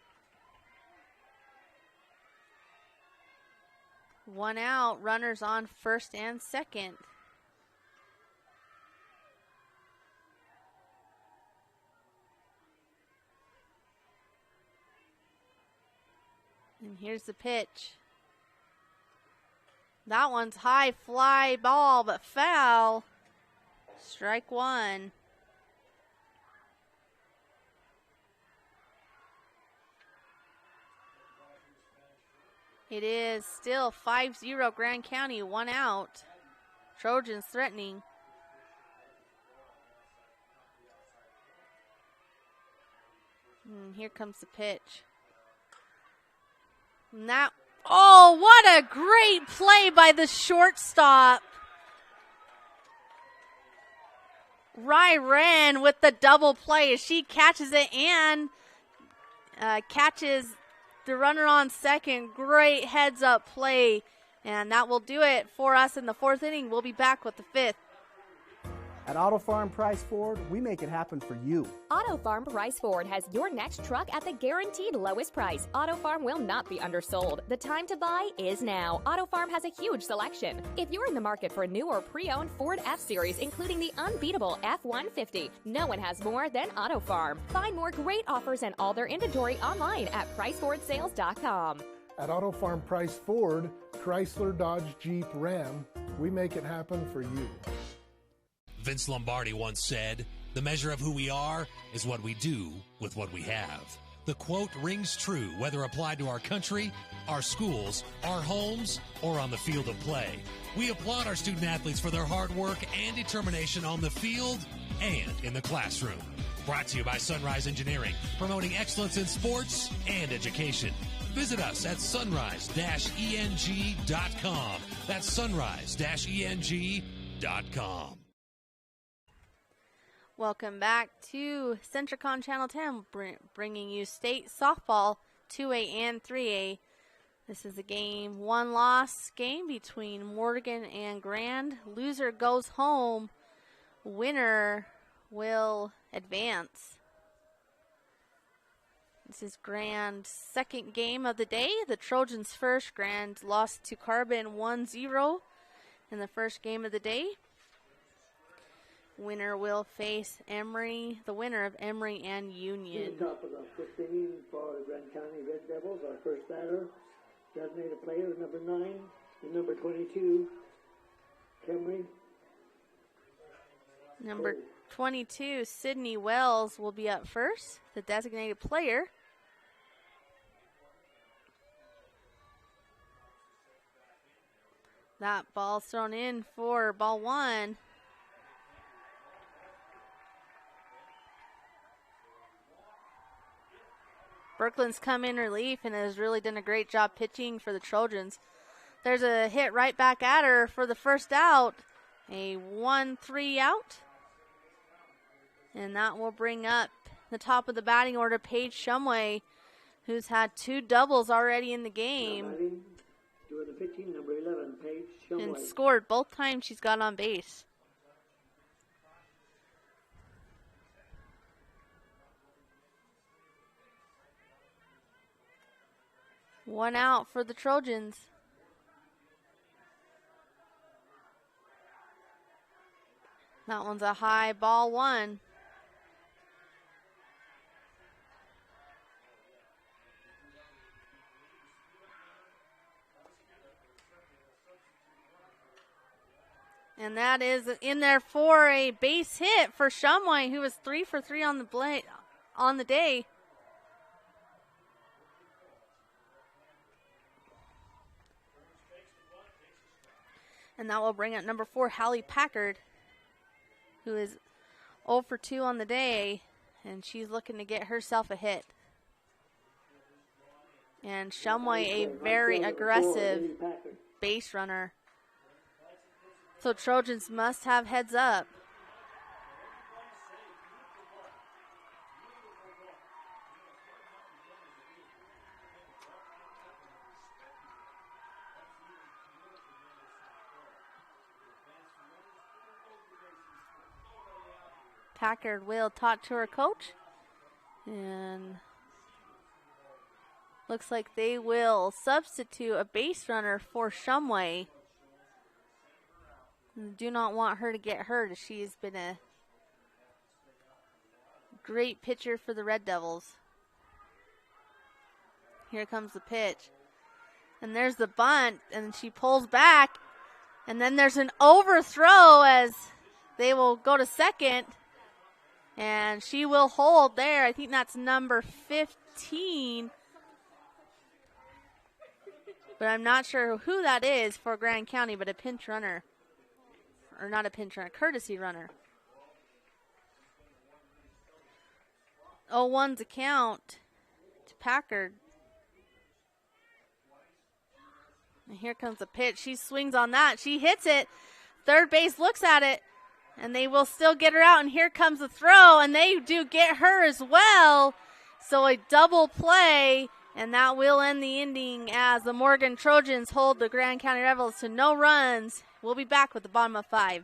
1 out, runners on first and second. And here's the pitch. That one's high, fly ball, but foul. Strike one. It is still 5-0 Grand County, 1 out. Trojans threatening. And here comes the pitch. And that, oh, what a great play by the shortstop. Rai Wren with the double play as she catches it and catches the runner on second. Great heads up play. And that will do it for us in the fourth inning. We'll be back with the fifth. At Auto Farm Price Ford, we make it happen for you. Auto Farm Price Ford has your next truck at the guaranteed lowest price. Auto Farm will not be undersold. The time to buy is now. Auto Farm has a huge selection. If you're in the market for a new or pre-owned Ford F-Series, including the unbeatable F-150, no one has more than Auto Farm. Find more great offers and all their inventory online at PriceFordSales.com. At Auto Farm Price Ford, Chrysler, Dodge, Jeep, Ram, we make it happen for you. Vince Lombardi once said, "The measure of who we are is what we do with what we have." The quote rings true whether applied to our country, our schools, our homes, or on the field of play. We applaud our student athletes for their hard work and determination on the field and in the classroom. Brought to you by Sunrise Engineering, promoting excellence in sports and education. Visit us at sunrise-eng.com. That's sunrise-eng.com. Welcome back to Centricon Channel 10, bringing you state softball 2A and 3A. This is a game, one-loss game between Morgan and Grand. Loser goes home. Winner will advance. This is Grand's second game of the day. The Trojans first. Grand lost to Carbon 1-0 in the first game of the day. Winner will face Emory, the winner of Emory and Union. Top of the fifth inning for the Grand County Red Devils. Our first batter, designated player, number 9 and number 22, Emory. Number 22, Sydney Wells, will be up first, the designated player. That ball's thrown in for ball 1. Brooklyn's come in relief and has really done a great job pitching for the Trojans. There's a hit right back at her for the first out. A 1-3 out. And that will bring up the top of the batting order, Paige Shumway, who's had 2 doubles already in the game. Doing the pitching, number 11, Paige Shumway. And scored both times she's got on base. One out for the Trojans. That one's a high ball 1. And that is in there for a base hit for Shumway, who was 3 for 3 on the day. And that will bring up number 4, Hallie Packard, who is 0 for 2 on the day, and she's looking to get herself a hit. And Shumway, a very aggressive base runner. So Trojans must have heads up. Packard will talk to her coach, and looks like they will substitute a base runner for Shumway. Do not want her to get hurt, as she's been a great pitcher for the Red Devils. Here comes the pitch, and there's the bunt, and she pulls back, and then there's an overthrow as they will go to second. And she will hold there. I think that's number 15. But I'm not sure who that is for Grand County, but a pinch runner. Or not a pinch runner, a courtesy runner. 0-1's a count to Packard. And here comes the pitch. She swings on that. She hits it. Third base looks at it. And they will still get her out, and here comes the throw, and they do get her as well. So a double play, and that will end the inning as the Morgan Trojans hold the Grand County Rebels to no runs. We'll be back with the bottom of 5.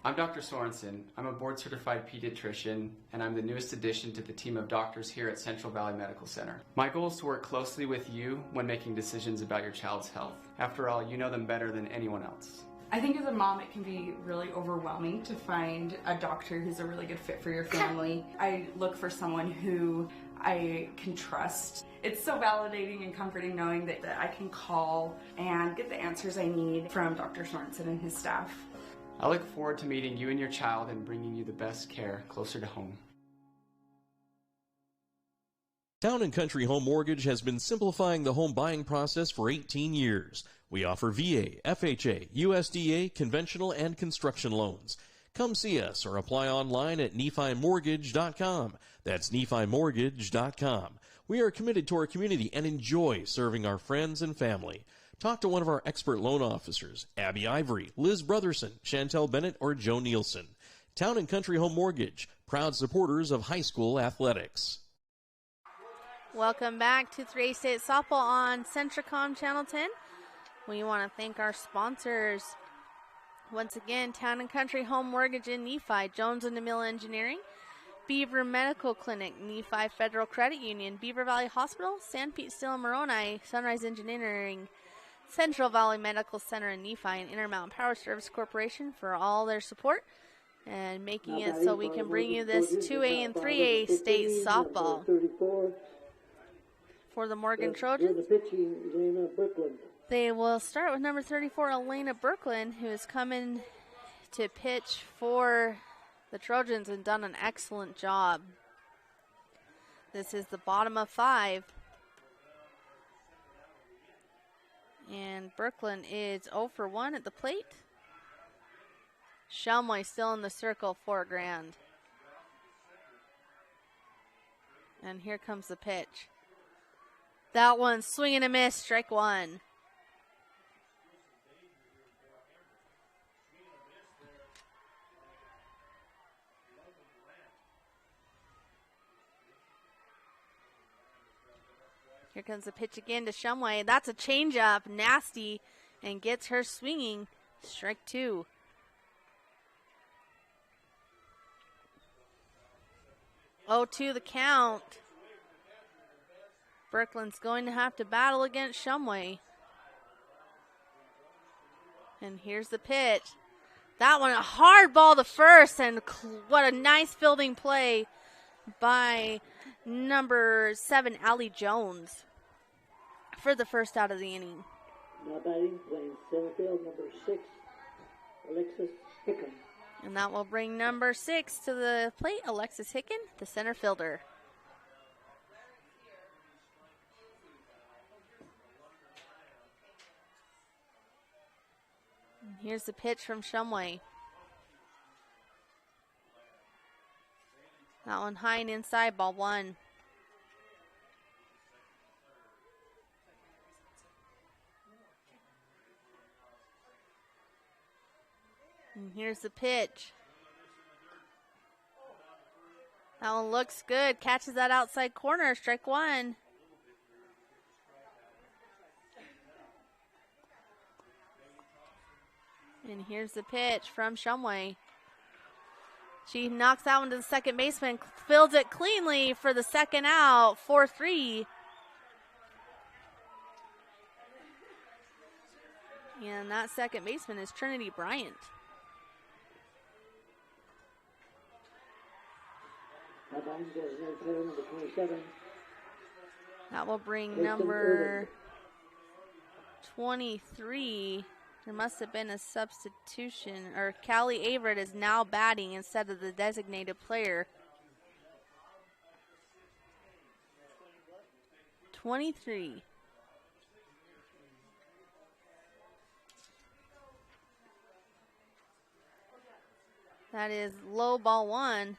I'm Dr. Sorensen. I'm a board-certified pediatrician, and I'm the newest addition to the team of doctors here at Central Valley Medical Center. My goal is to work closely with you when making decisions about your child's health. After all, you know them better than anyone else. I think as a mom, it can be really overwhelming to find a doctor who's a really good fit for your family. I look for someone who I can trust. It's so validating and comforting knowing that I can call and get the answers I need from Dr. Sorensen and his staff. I look forward to meeting you and your child and bringing you the best care closer to home. Town & Country Home Mortgage has been simplifying the home buying process for 18 years. We offer VA, FHA, USDA, conventional, and construction loans. Come see us or apply online at NephiMortgage.com. That's NephiMortgage.com. We are committed to our community and enjoy serving our friends and family. Talk to one of our expert loan officers, Abby Ivory, Liz Brotherson, Chantel Bennett, or Joe Nielsen. Town & Country Home Mortgage, proud supporters of high school athletics. Welcome back to 3A State Softball on Centricom Channel 10. We want to thank our sponsors. Once again, Town & Country Home Mortgage in Nephi, Jones and DeMille Engineering, Beaver Medical Clinic, Nephi Federal Credit Union, Beaver Valley Hospital, San Pete Steel and Moroni, Sunrise Engineering, Central Valley Medical Center in Nephi, and Intermountain Power Service Corporation for all their support and making it so we can bring you this 2A and 3A state softball. For the Morgan Trojans, they will start with number 34, Elena Berkland, who is coming to pitch for the Trojans and done an excellent job. This is the bottom of 5. And Berkland is 0 for 1 at the plate. Shumway still in the circle, 4 grand. And here comes the pitch. That one, swing and a miss, strike 1. Here comes the pitch again to Shumway. That's a changeup, nasty, and gets her swinging. Strike 2. Oh, 2 the count. Berkland's going to have to battle against Shumway. And here's the pitch. That one, a hard ball to first, and what a nice fielding play by number 7, Allie Jones, for the first out of the inning. Now batting, playing center field, number 6, Alexis Hicken. And that will bring number 6 to the plate, Alexis Hicken, the center fielder. And here's the pitch from Shumway. That one high and inside, ball 1. And here's the pitch. That one looks good. Catches that outside corner. Strike 1. And here's the pitch from Shumway. She knocks that one to the second baseman. Fields it cleanly for the second out. 4-3. And that second baseman is Trinity Bryant. That will bring number 23. There must have been a substitution, or Callie Averett is now batting instead of the designated player. 23. That is low, ball 1.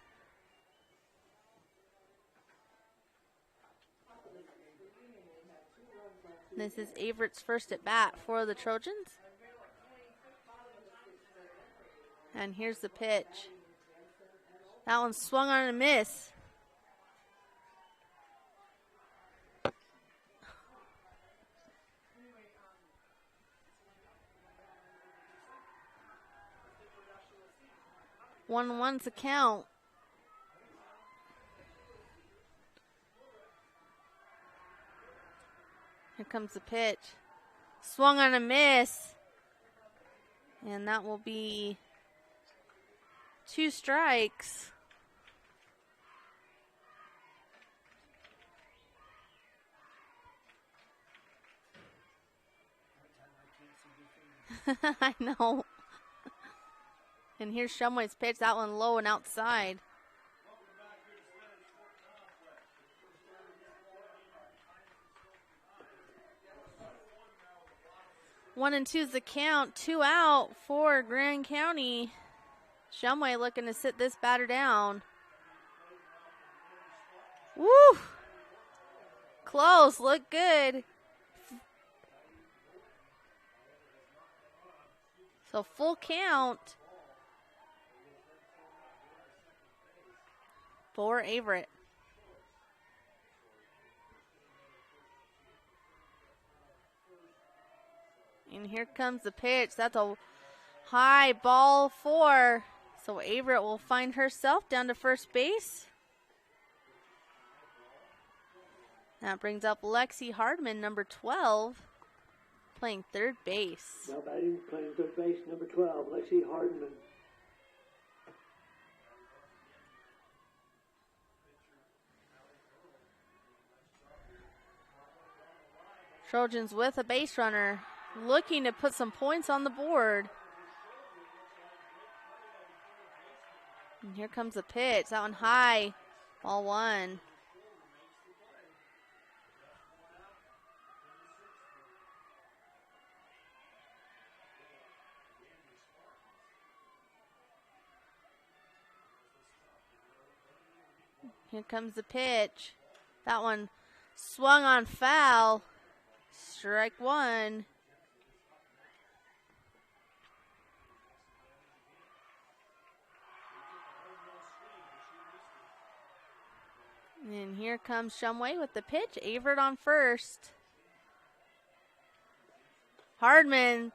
This is Averett's first at bat for the Trojans. And here's the pitch. That one swung on a miss. 1-1's the count. Here comes the pitch. Swung on a miss. And that will be 2 strikes. I know. And here's Shumway's pitch. That one low and outside. One and two's the count. 2 out for Grand County. Shumway looking to sit this batter down. Woo! Close. Look good. So full count for Averett. And here comes the pitch. That's a high ball 4. So Averett will find herself down to first base. That brings up Lexi Hardman, number 12, playing third base. Now batting, playing third base, number 12, Lexi Hardman. Trojans with a base runner, looking to put some points on the board. And here comes the pitch. That one high. Ball 1. Here comes the pitch. That one swung on foul. Strike 1. And here comes Shumway with the pitch. Averett on first. Hardman,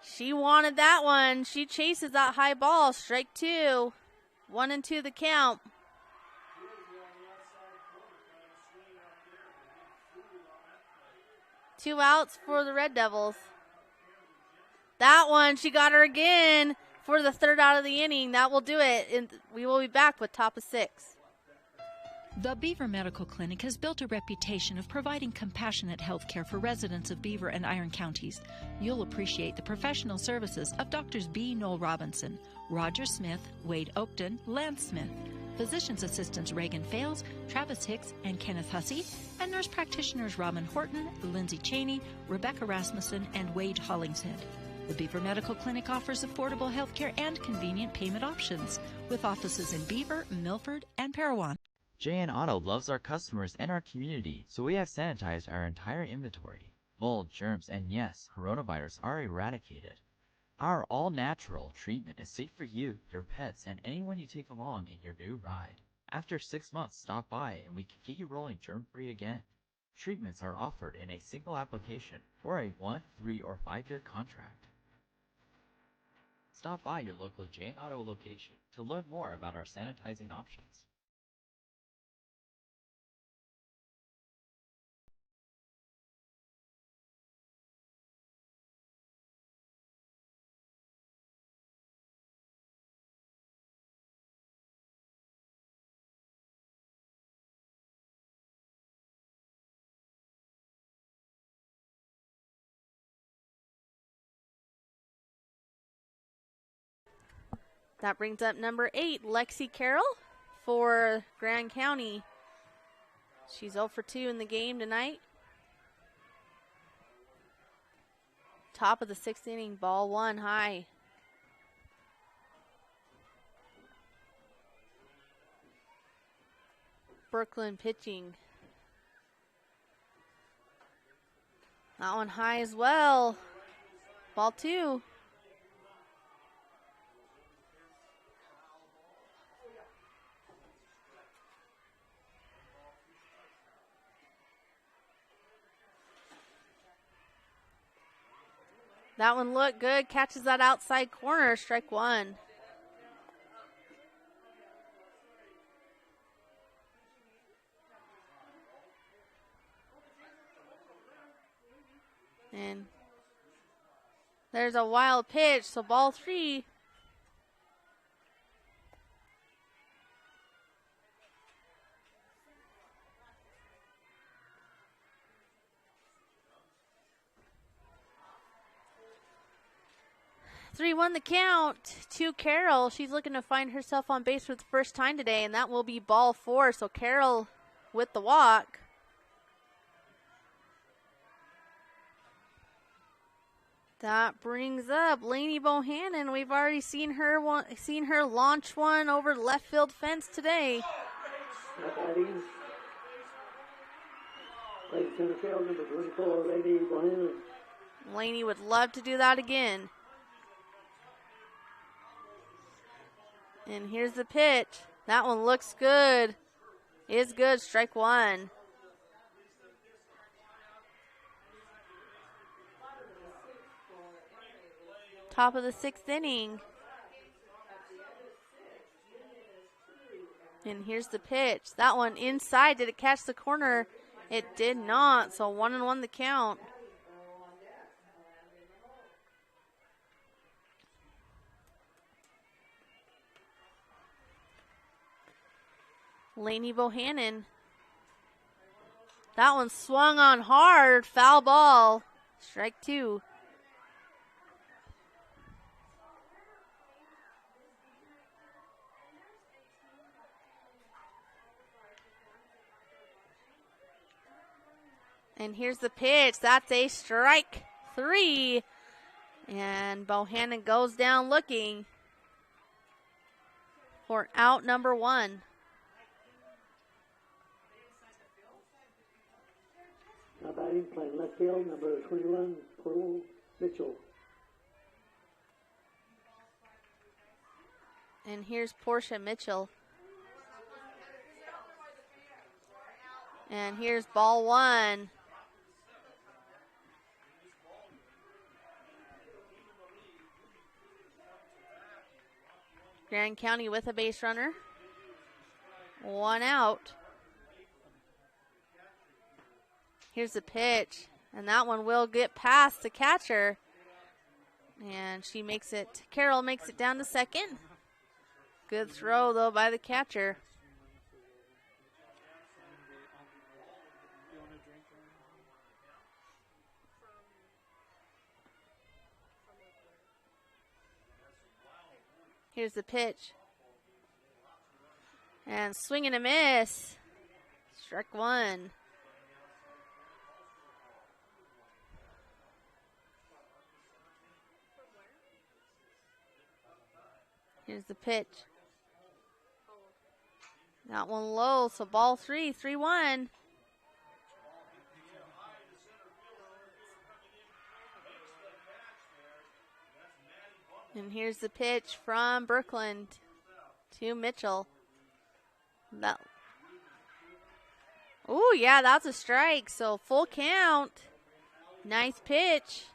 she wanted that one. She chases that high ball. Strike 2. 1 and 2 the count. Two outs for the Red Devils. That one, she got her again for the third out of the inning. That will do it. And we will be back with top of 6. The Beaver Medical Clinic has built a reputation of providing compassionate health care for residents of Beaver and Iron counties. You'll appreciate the professional services of Doctors B. Noel Robinson, Roger Smith, Wade Oakton, Lance Smith, physician's assistants Reagan Fales, Travis Hicks, and Kenneth Hussey, and nurse practitioners Robin Horton, Lindsay Cheney, Rebecca Rasmussen, and Wade Hollingshead. The Beaver Medical Clinic offers affordable health care and convenient payment options, with offices in Beaver, Milford, and Parowan. JN Auto loves our customers and our community, so we have sanitized our entire inventory. Mold, germs, and yes, coronavirus are eradicated. Our all-natural treatment is safe for you, your pets, and anyone you take along in your new ride. After 6 months, stop by and we can get you rolling germ-free again. Treatments are offered in a single application for a 1, 3, or 5-year contract. Stop by your local JN Auto location to learn more about our sanitizing options. That brings up number 8, Lexi Carroll for Grand County. She's 0 for 2 in the game tonight. Top of the 6th inning, ball 1 high. Brooklyn pitching. That one high as well. Ball 2. That one looked good. Catches that outside corner. Strike 1. And there's a wild pitch, so ball 3. Three won the count to Carroll. She's looking to find herself on base for the first time today, and that will be ball 4. So Carroll with the walk. That brings up Lainey Bohannon. We've already seen her launch one over the left field fence today. Lady center field, number 24, Lady Bohannon. Lainey would love to do that again. And here's the pitch. That one looks good. Is good. Strike 1. Top of the 6th inning. And here's the pitch. That one inside. Did it catch the corner? It did not. So 1-1 the count. Lainey Bohannon. That one swung on hard. Foul ball. Strike 2. And here's the pitch. That's a strike 3. And Bohannon goes down looking for out number 1. Now batting, playing left field, number 21, Pearl Mitchell. And here's Portia Mitchell. And here's ball 1. Grand County with a base runner. 1 out. Here's the pitch. And that one will get past the catcher. And she makes it, Carroll makes it down to second. Good throw, though, by the catcher. Here's the pitch. And swing and a miss. Strike 1. Here's the pitch. That one low, so ball 3, 3-1. And here's the pitch from Brooklyn to Mitchell. Oh, yeah, that's a strike. So full count. Nice pitch.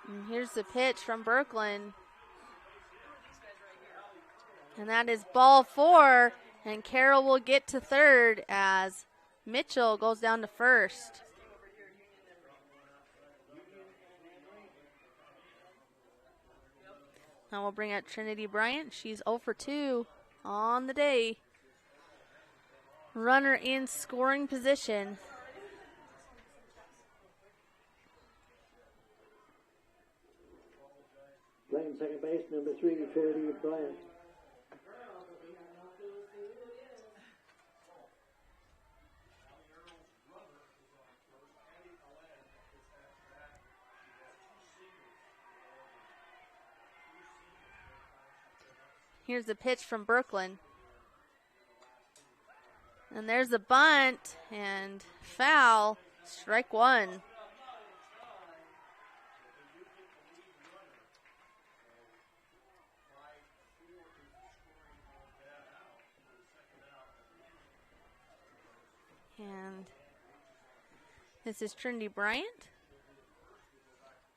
And here's the pitch from Brooklyn. And that is ball 4. And Carroll will get to third as Mitchell goes down to first. Now we'll bring out Trinity Bryant. She's 0 for 2 on the day. Runner in scoring position. Playing second base, number 3, Trinity Bryant. Here's the pitch from Brooklyn. And there's the bunt and foul. Strike 1. And this is Trinity Bryant.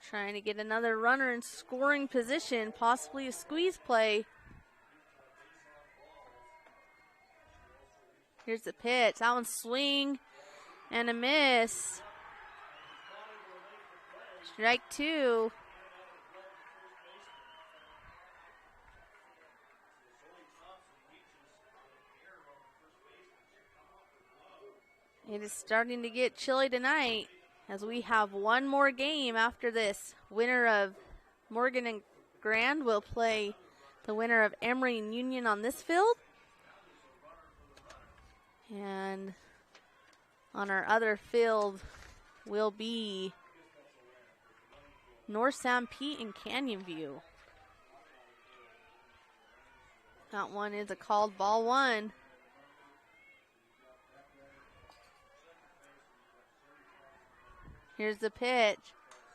Trying to get another runner in scoring position, possibly a squeeze play. Here's the pitch. That one's swing and a miss. Strike 2. It is starting to get chilly tonight as we have one more game after this. Winner of Morgan and Grand will play the winner of Emory and Union on this field. And on our other field will be North San Pete and Canyon View. That one is a called ball 1. Here's the pitch.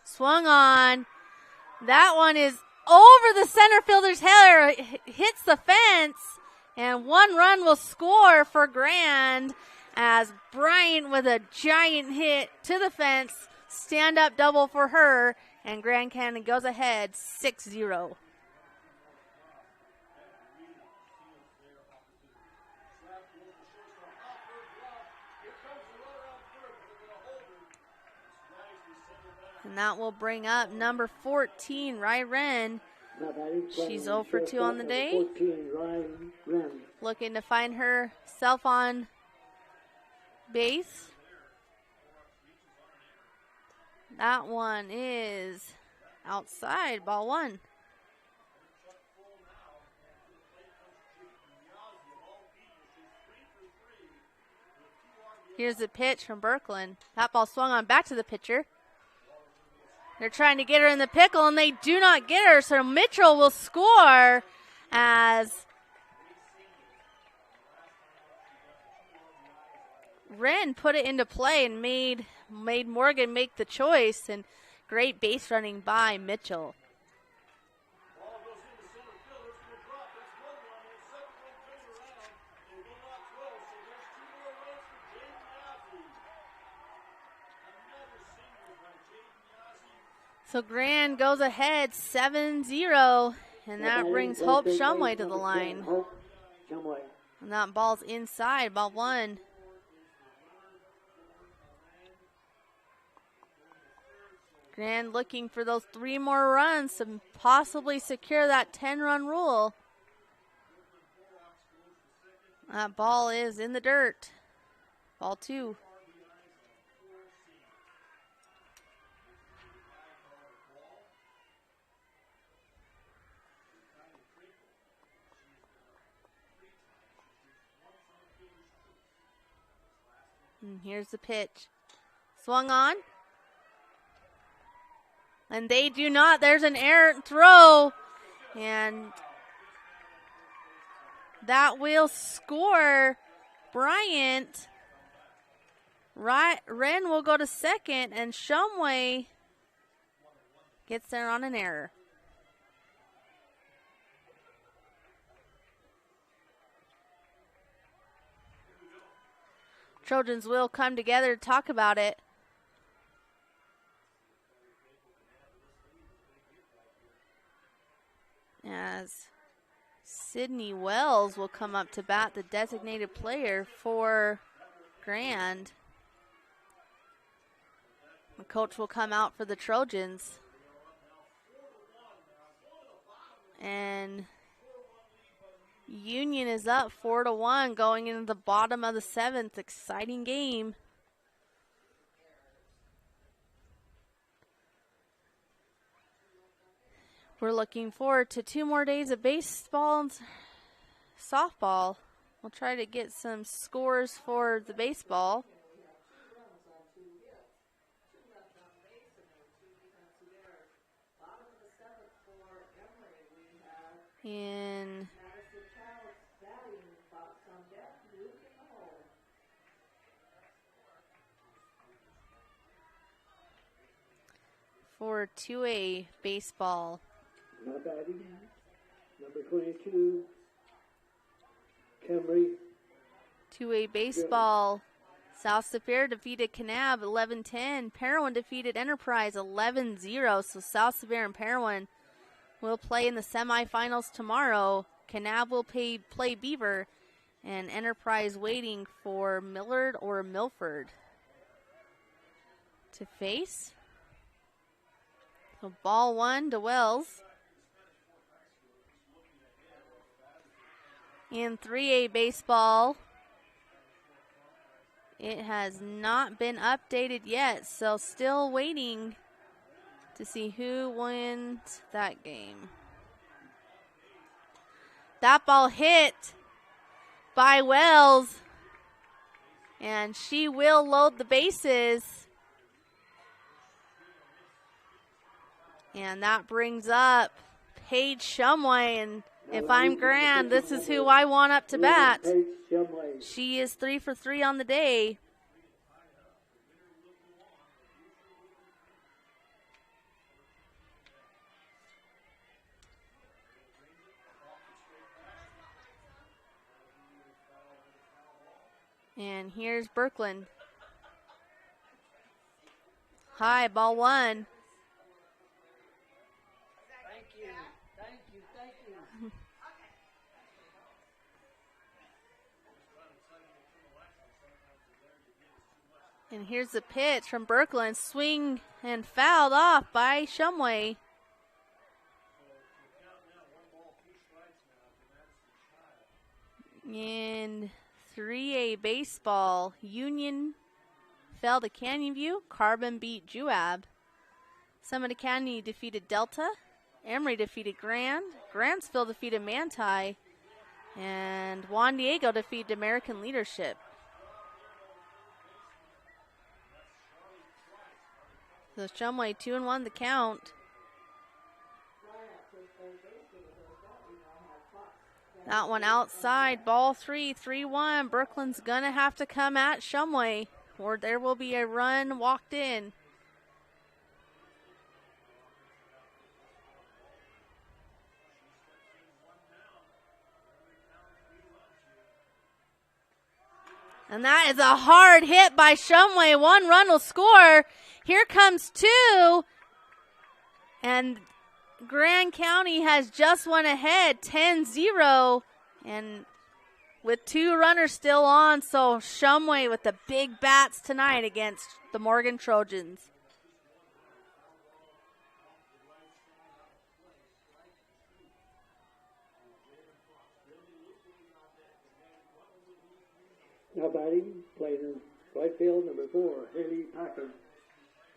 Swung on. That one is over the center fielder's head, hits the fence, and 1 run will score for Grand as Bryant with a giant hit to the fence. Stand up double for her, and Grand Canyon goes ahead 6-0. And that will bring up number 14, Rai Ren. She's 0 for 2 on the day. Looking to find herself on base. That one is outside, ball 1. Here's the pitch from Birkeland. That ball swung on back to the pitcher. They're trying to get her in the pickle, and they do not get her, so Mitchell will score as Wren put it into play and made Morgan make the choice, and great base running by Mitchell. So Grand goes ahead 7-0, and that brings Hope Shumway to the line. And that ball's inside, ball 1. Grand looking for those 3 more runs to possibly secure that 10-run rule. That ball is in the dirt. Ball 2. And here's the pitch. Swung on. And they do not. There's an errant throw. And that will score Bryant. Wren will go to second, and Shumway gets there on an error. Trojans will come together to talk about it. As Sydney Wells will come up to bat, the designated player for Grand. The coach will come out for the Trojans. And Union is up 4-1 going into the bottom of the 7th. Exciting game. We're looking forward to 2 more days of baseball and softball. We'll try to get some scores for the baseball. In for 2A baseball. Not batting. Number 22, Camry. 2A baseball, South Superior defeated Kanab 11-10. Parowan defeated Enterprise 11-0. So South Superior and Parowan will play in the semifinals tomorrow. Kanab will play Beaver, and Enterprise waiting for Millard or Milford to face. So ball one to Wells. In 3A baseball, it has not been updated yet, so still waiting to see who wins that game. That ball hit by Wells, and she will load the bases. And that brings up Paige Shumway, and if I'm Grand, this is who I want up to bat. She is 3 for 3 on the day. And here's Birkeland. High, ball one. And here's the pitch from Birkeland. Swing and fouled off by Shumway. In 3A baseball, Union fell to Canyon View. Carbon beat Juab. Summit Academy defeated Delta. Emory defeated Grand. Grantsville defeated Manti. And Juan Diego defeated American Leadership. So Shumway 2-1 the count. That one outside, ball 3-1. Birkeland's gonna have to come at Shumway, or there will be a run walked in. And that is a hard hit by Shumway. 1 run will score. Here comes 2. And Grand County has just went ahead 10-0. And with 2 runners still on, so Shumway with the big bats tonight against the Morgan Trojans. Now batting, played in right field, number 4, Haley Packard.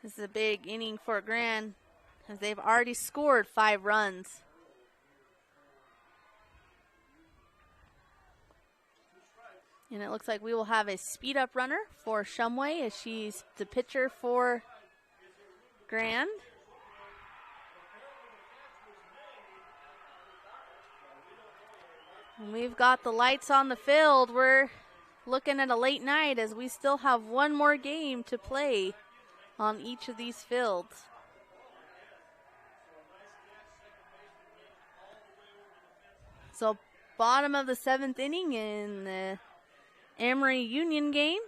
This is a big inning for Grand, as they've already scored 5 runs. And it looks like we will have a speed-up runner for Shumway, as she's the pitcher for Grand. And we've got the lights on the field. We're looking at a late night, as we still have 1 more game to play on each of these fields. So bottom of the 7th inning in the Emory Union game.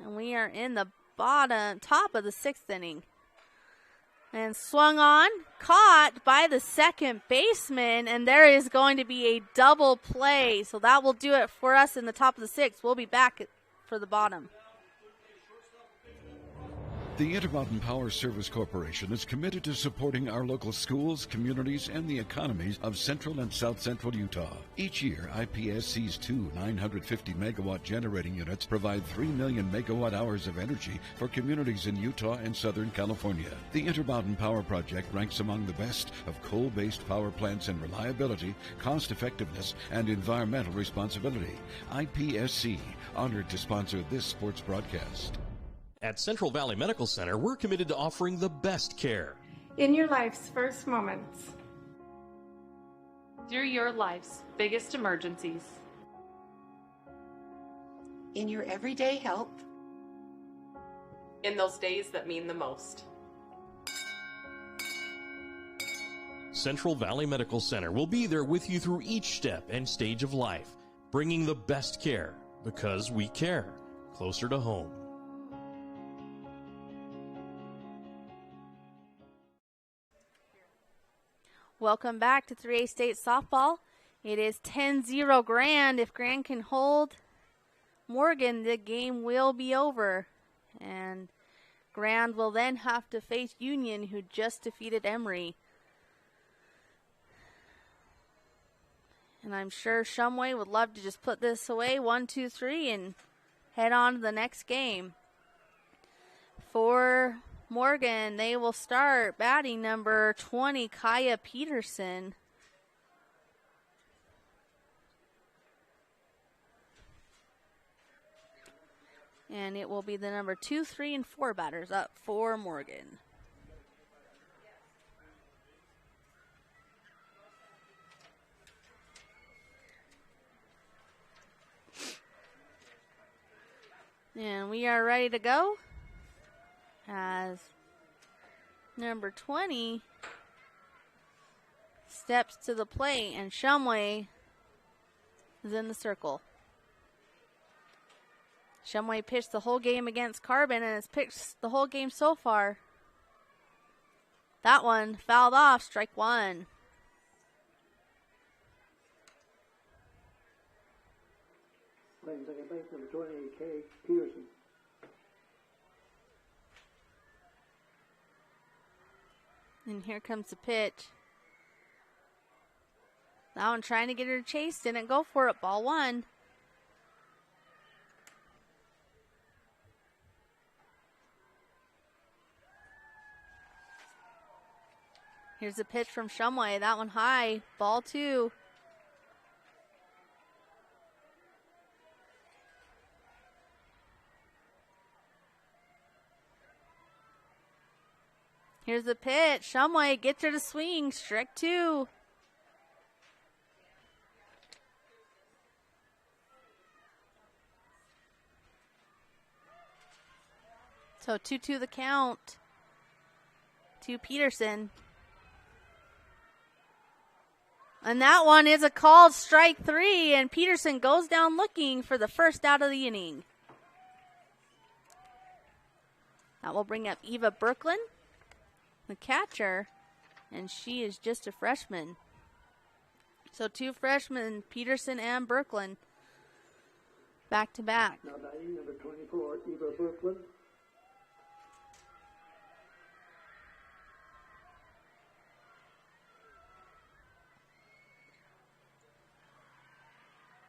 And we are in the top of the 6th inning. And swung on, caught by the second baseman, and there is going to be a double play. So that will do it for us in the top of the 6th. We'll be back for the bottom. The Intermountain Power Service Corporation is committed to supporting our local schools, communities, and the economies of central and south central Utah. Each year, IPSC's 2 950-megawatt generating units provide 3 million megawatt hours of energy for communities in Utah and Southern California. The Intermountain Power Project ranks among the best of coal-based power plants in reliability, cost-effectiveness, and environmental responsibility. IPSC, honored to sponsor this sports broadcast. At Central Valley Medical Center, we're committed to offering the best care. In your life's first moments. Through your life's biggest emergencies. In your everyday help. In those days that mean the most. Central Valley Medical Center will be there with you through each step and stage of life, bringing the best care Because we care. Closer to home. Welcome back to 3A State Softball. It is 10-0 Grand. If Grand can hold Morgan, the game will be over. And Grand will then have to face Union, who just defeated Emory. And I'm sure Shumway would love to just put this away 1, 2, 3 and head on to the next game. For Morgan, they will start batting number 20, Kaya Peterson. And it will be the number 2, 3, and 4 batters up for Morgan. And we are ready to go as number 20 steps to the plate, and Shumway is in the circle. Shumway pitched the whole game against Carbon and has pitched the whole game so far. That one fouled off, strike 1. Playing second base, number 20, Kay Peterson. And here comes the pitch. That one trying to get her to chase, didn't go for it, ball 1. Here's a pitch from Shumway, that one high, ball 2. Here's the pitch. Shumway gets her to swing. Strike 2. So 2-2 the count to Peterson. And that one is a called strike 3, and Peterson goes down looking for the first out of the inning. That will bring up Eva Brooklyn, the catcher, and she is just a freshman. So 2 freshmen, Peterson and Brooklyn, back to back. Now batting number 24, Eva Brooklyn.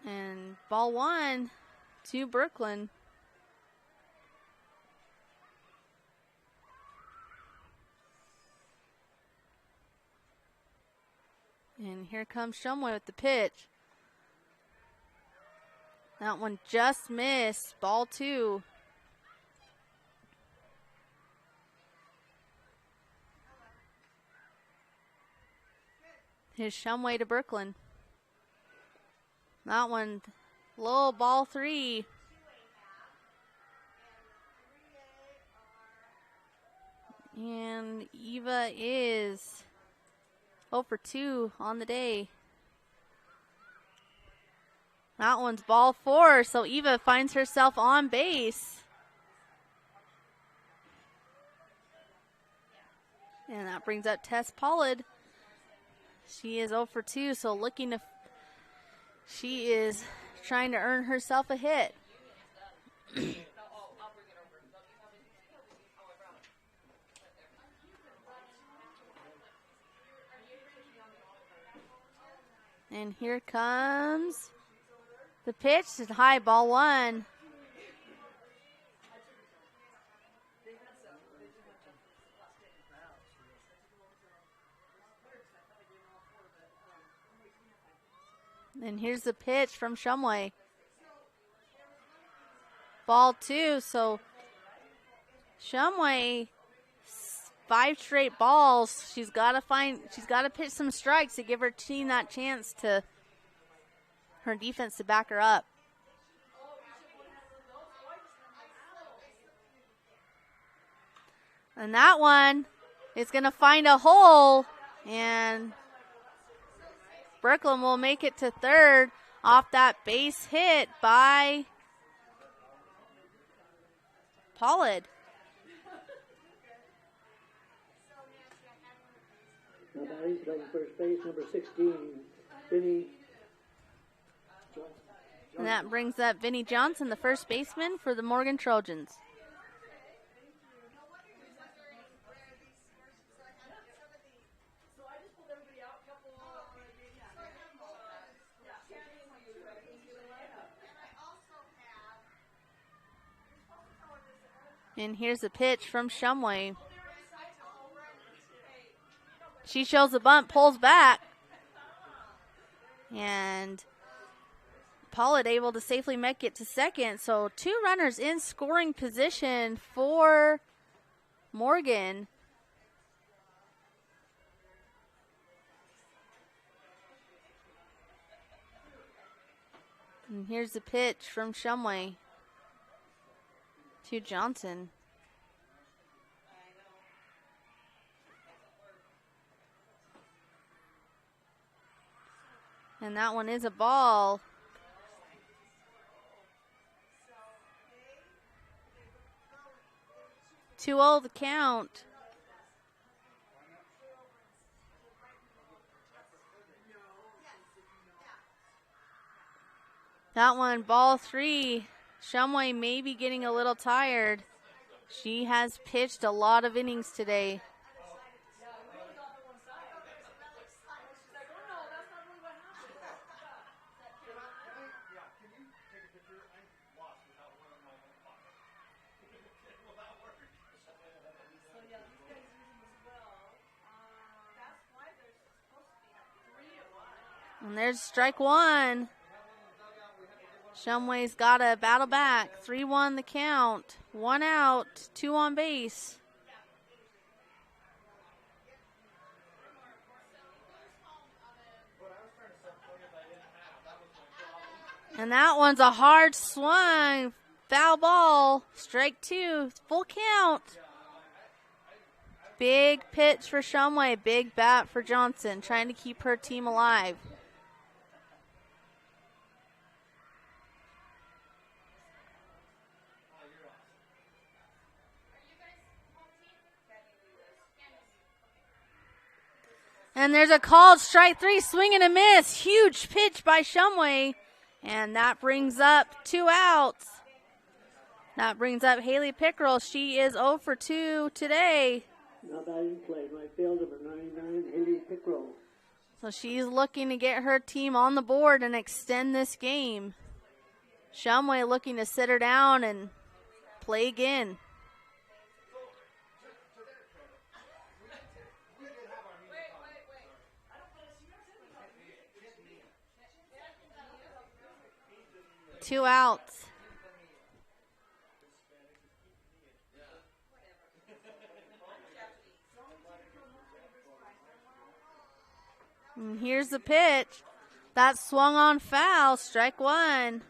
And ball 1 to Brooklyn. And here comes Shumway with the pitch. That one just missed. Ball 2. Here's Shumway to Brooklyn. That one low, ball 3. And Eva is 0 for 2 on the day. That one's ball 4, so Eva finds herself on base. And that brings up Tess Pollard. She is 0 for 2, so looking to... She is trying to earn herself a hit. And here comes the pitch. It's high, ball 1. And here's the pitch from Shumway. Ball 2, so Shumway, 5 straight balls. She's got to pitch some strikes to give her team that chance to, her defense to back her up. And that one is going to find a hole, and Brooklyn will make it to third off that base hit by Pollard. Now batting, playing first base, number 16, Vinny. And that brings up Vinny Johnson, the first baseman for the Morgan Trojans. And here's the pitch from Shumway. She shows the bunt, pulls back. And Pollard able to safely make it to second. So 2 runners in scoring position for Morgan. And here's the pitch from Shumway to Johnson. And that one is a ball. Two oh the count. That one, ball 3. Shumway may be getting a little tired. She has pitched a lot of innings today. And there's strike 1. Shumway's got to battle back. 3-1 the count. 1 out, 2 on base. And that one's a hard swung. Foul ball. Strike 2. Full count. Big pitch for Shumway. Big bat for Johnson. Trying to keep her team alive. And there's a called strike 3, swing and a miss. Huge pitch by Shumway. And that brings up 2 outs. That brings up Haley Pickerel. She is 0 for 2 today. Now batting play, right field, number 99, Haley Pickerel. So she's looking to get her team on the board and extend this game. Shumway looking to sit her down and play again. Two outs. And here's the pitch. That swung on foul. Strike 1.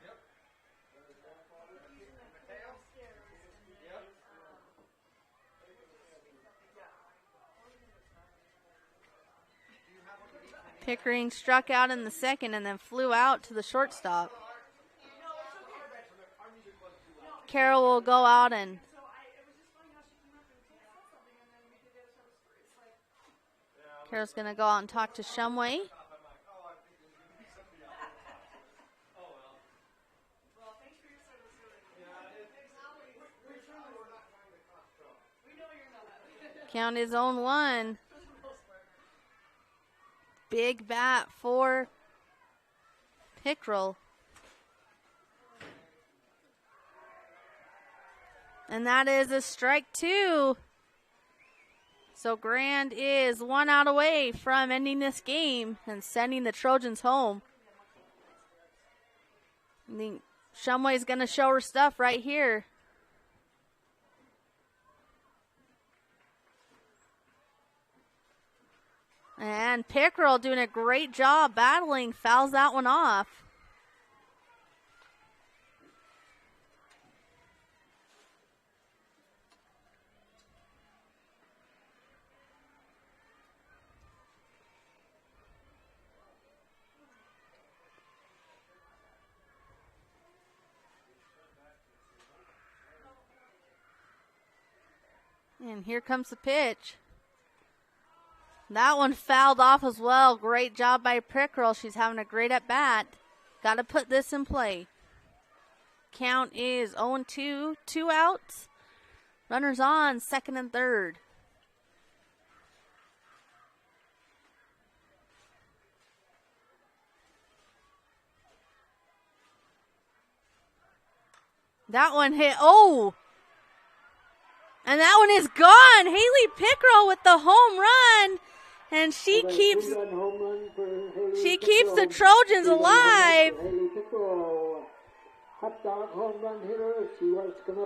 Pickering struck out in the second and then flew out to the shortstop. Carroll will go out and Carroll's going to go out and talk to Shumway. Count is 0-1. Big bat for Pickerel. And that is a strike 2. So Grand is 1 out away from ending this game and sending the Trojans home. I think Shumway's going to show her stuff right here. And Pickerel doing a great job battling, fouls that one off. And here comes the pitch. That one fouled off as well. Great job by Pickrell. She's having a great at-bat. Got to put this in play. Count is 0-2, 2 outs. Runners on, second and third. That one hit. Oh! And that one is gone. Haley Pickrell with the home run. And she keeps the Trojans alive.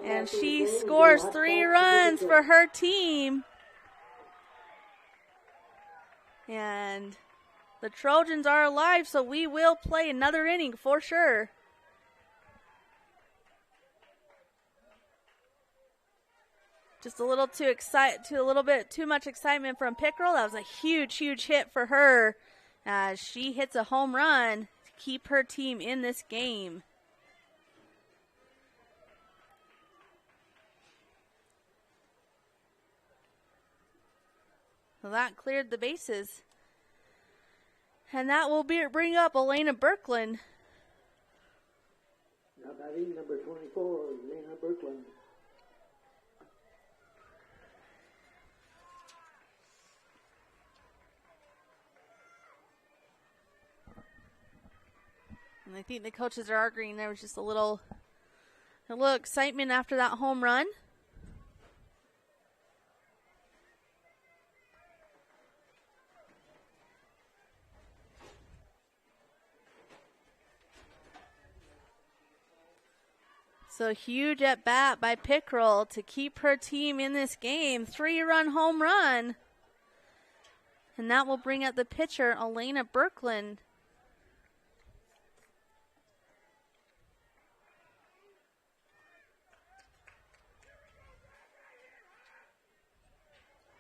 And she scores 3 runs for her team. And the Trojans are alive, so we will play another inning for sure. Just a little bit too much excitement from Pickrell. That was a huge hit for her as she hits a home run to keep her team in this game. Well, that cleared the bases. And that will bring up Elena Birkland. Now batting number 24, Elena Birkland. And I think the coaches are arguing there was just a little excitement after that home run. So huge at bat by Pickrell to keep her team in this game. 3-run home run. And that will bring up the pitcher, Elena Birkland.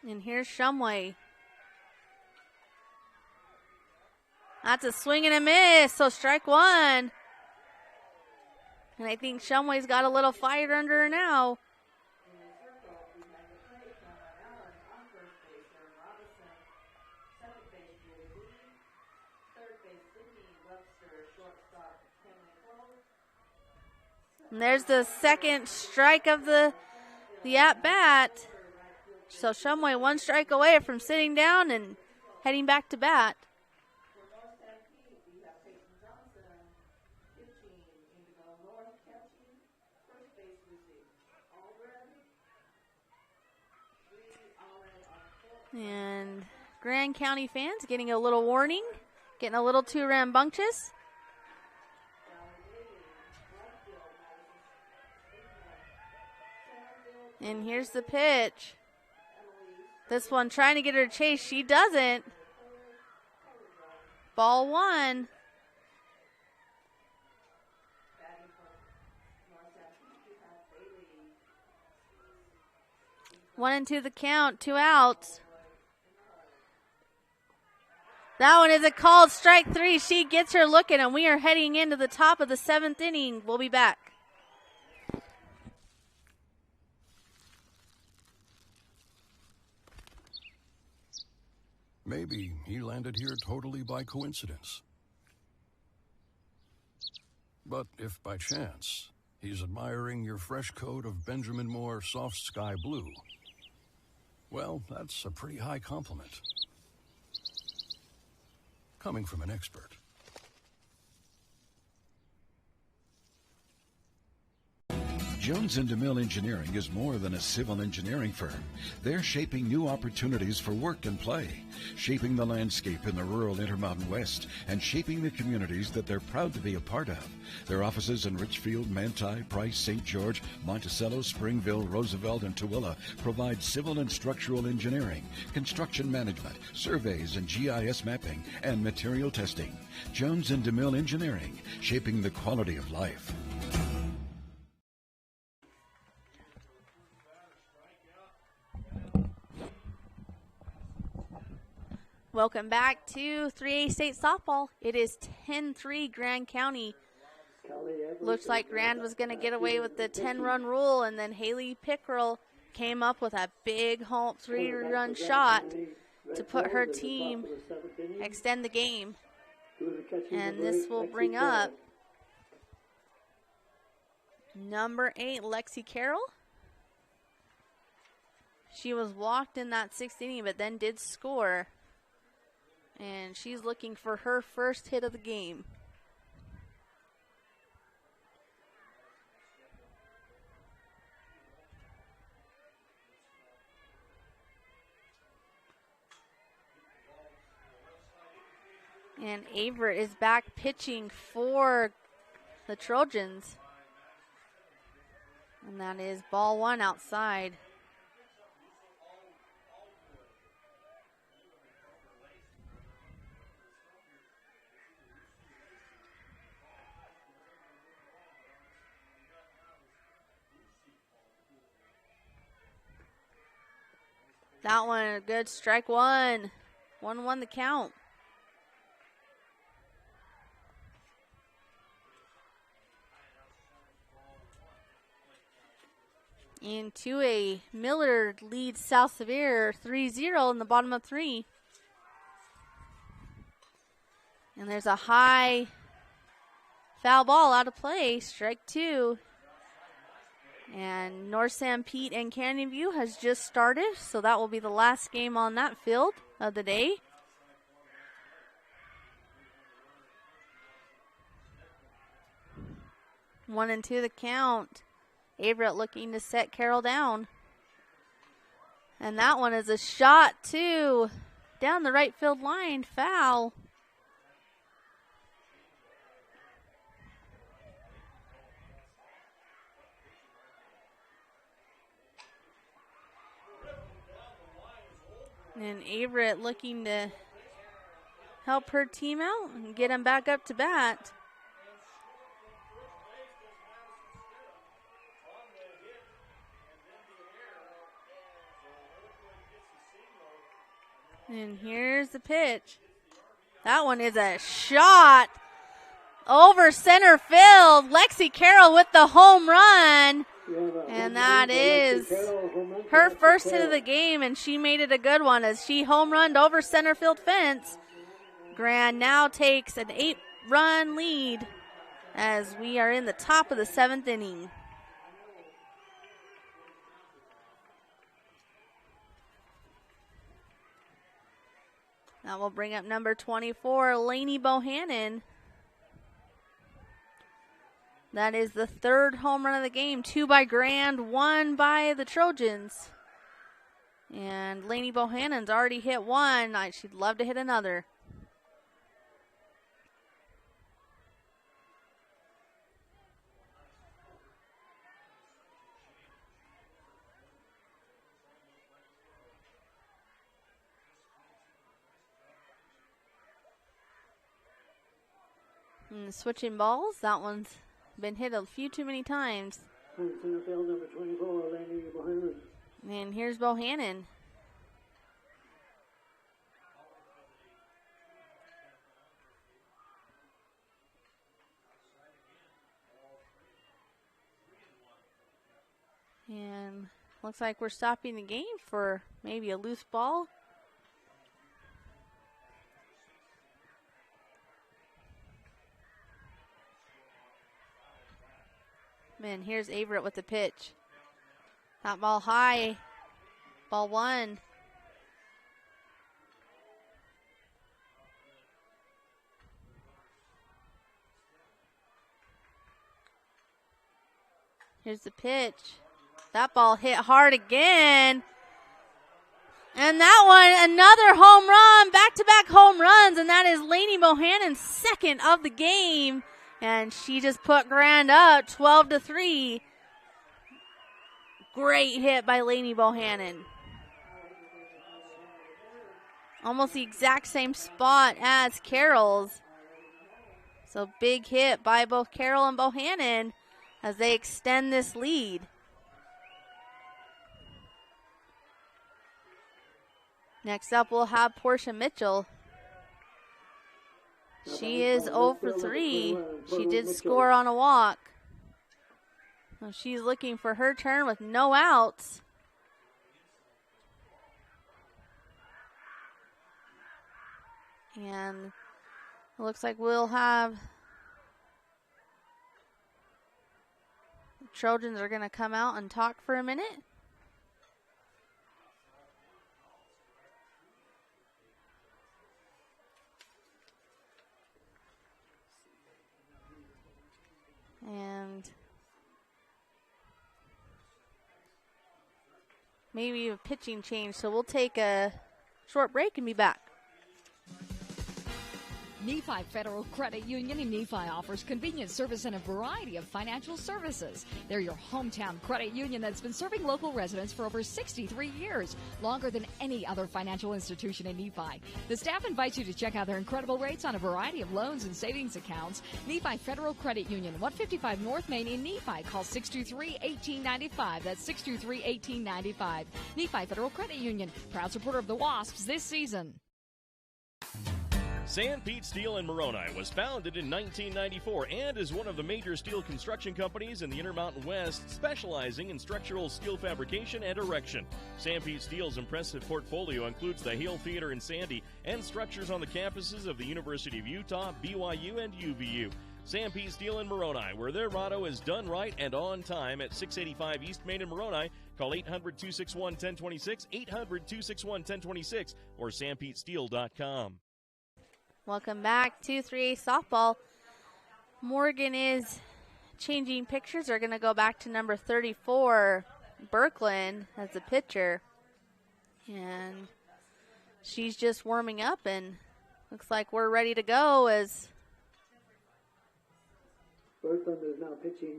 And here's Shumway. That's a swing and a miss, so strike one. And I think Shumway's got a little fire under her now. And there's the second strike of the at-bat. So Shumway 1 strike away from sitting down and heading back to bat. And Grand County fans getting a little warning, getting a little too rambunctious. And here's the pitch. This one trying to get her to chase. She doesn't. Ball 1. One and 2 the count. 2 outs. That one is a called strike 3. She gets her looking, and we are heading into the top of the 7th inning. We'll be back. Maybe he landed here totally by coincidence. But if by chance he's admiring your fresh coat of Benjamin Moore soft sky blue, well, that's a pretty high compliment. Coming from an expert. Jones & DeMille Engineering is more than a civil engineering firm. They're shaping new opportunities for work and play, shaping the landscape in the rural Intermountain West, and shaping the communities that they're proud to be a part of. Their offices in Richfield, Manti, Price, St. George, Monticello, Springville, Roosevelt, and Tooele provide civil and structural engineering, construction management, surveys and GIS mapping, and material testing. Jones & DeMille Engineering, shaping the quality of life. Welcome back to 3A State Softball. It is 10-3 Grand County. Looks like Grand was going to get away with the 10-run rule, and then Haley Pickrell came up with a big home 3-run shot to put her team, extend the game. And this will bring up number 8, Lexi Carroll. She was walked in that 6th inning, but then did score. And she's looking for her first hit of the game. And Averett is back pitching for the Trojans. And that is ball 1 outside. That one, a good strike 1. 1-1 the count. Into a Millard leads South Sevier 3-0 in the bottom of 3. And there's a high foul ball out of play, strike 2. And North San Pete and Canyon View has just started, so that will be the last game on that field of the day. One and 2 the count. Averett looking to set Carroll down. And that one is a shot, too. Down the right field line, foul. And Averett looking to help her team out and get them back up to bat. And here's the pitch. That one is a shot over center field. Lexi Carroll with the home run. And that is her first hit of the game, and she made it a good one as she home runned over center field fence. Grand now takes an 8-run lead as we are in the top of the 7th inning. That will bring up number 24, Lainey Bohannon. That is the 3rd home run of the game. 2 by Grand, 1 by the Trojans. And Lainey Bohannon's already hit 1. She'd love to hit another. And switching balls, that one's been hit a few too many times. Center field, number 24, Lainey Bohannon. And here's Bohannon. And looks like we're stopping the game for maybe a loose ball. And here's Averett with the pitch. That ball high. Ball 1. Here's the pitch. That ball hit hard again. And that one, another home run, back-to-back home runs, and that is Lainey Bohannon's 2nd of the game. And she just put Grand up 12-3. Great hit by Lainey Bohannon. Almost the exact same spot as Carroll's. So big hit by both Carroll and Bohannon as they extend this lead. Next up, we'll have Portia Mitchell. She is 0 for 3. She did score on a walk. So she's looking for her turn with no outs. And it looks like we'll have the Trojans are going to come out and talk for a minute. And maybe a pitching change, so we'll take a short break and be back. Nephi Federal Credit Union in Nephi offers convenient service and a variety of financial services. They're your hometown credit union that's been serving local residents for over 63 years, longer than any other financial institution in Nephi. The staff invites you to check out their incredible rates on a variety of loans and savings accounts. Nephi Federal Credit Union, 155 North Main in Nephi. Call 623-1895. That's 623-1895. Nephi Federal Credit Union, proud supporter of the Wasps this season. San Pete Steel in Moroni was founded in 1994 and is one of the major steel construction companies in the Intermountain West, specializing in structural steel fabrication and erection. San Pete Steel's impressive portfolio includes the Hale Theater in Sandy and structures on the campuses of the University of Utah, BYU, and UVU. San Pete Steel in Moroni, where their motto is done right and on time, at 685 East Main in Moroni. Call 800-261-1026, 800-261-1026, or sanpetesteel.com. Welcome back to 3A softball. Morgan is changing pictures. They're going to go back to number 34, Birkeland, as the pitcher. And she's just warming up, and looks like we're ready to go as Birkeland is now pitching.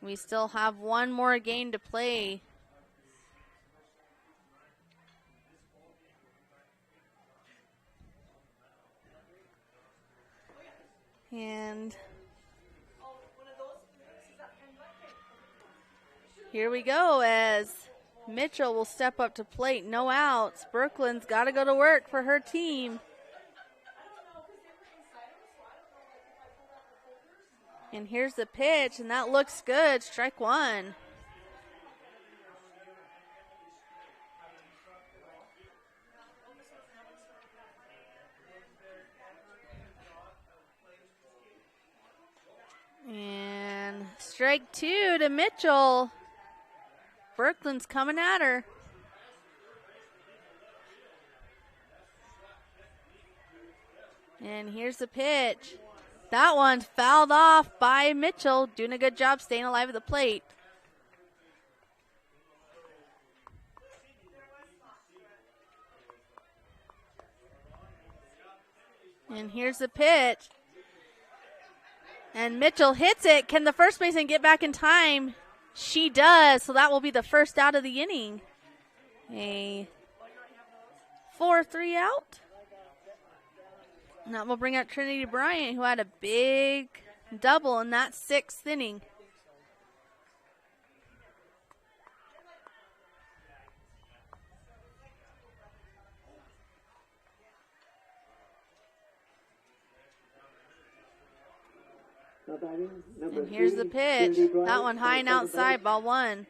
We still have one more game to play. And here we go as Mitchell will step up to plate. No outs. Birkeland's got to go to work for her team. And here's the pitch, and that looks good. Strike one. And strike two to Mitchell. Birkeland's coming at her. And here's the pitch. That one's fouled off by Mitchell, doing a good job staying alive at the plate. And here's the pitch. And Mitchell hits it. Can the first baseman get back in time? She does, so that will be the first out of the inning. A 4-3 out. And that will bring up Trinity Bryant, who had a big double in that sixth inning. And here's the pitch. That one high and outside, ball one.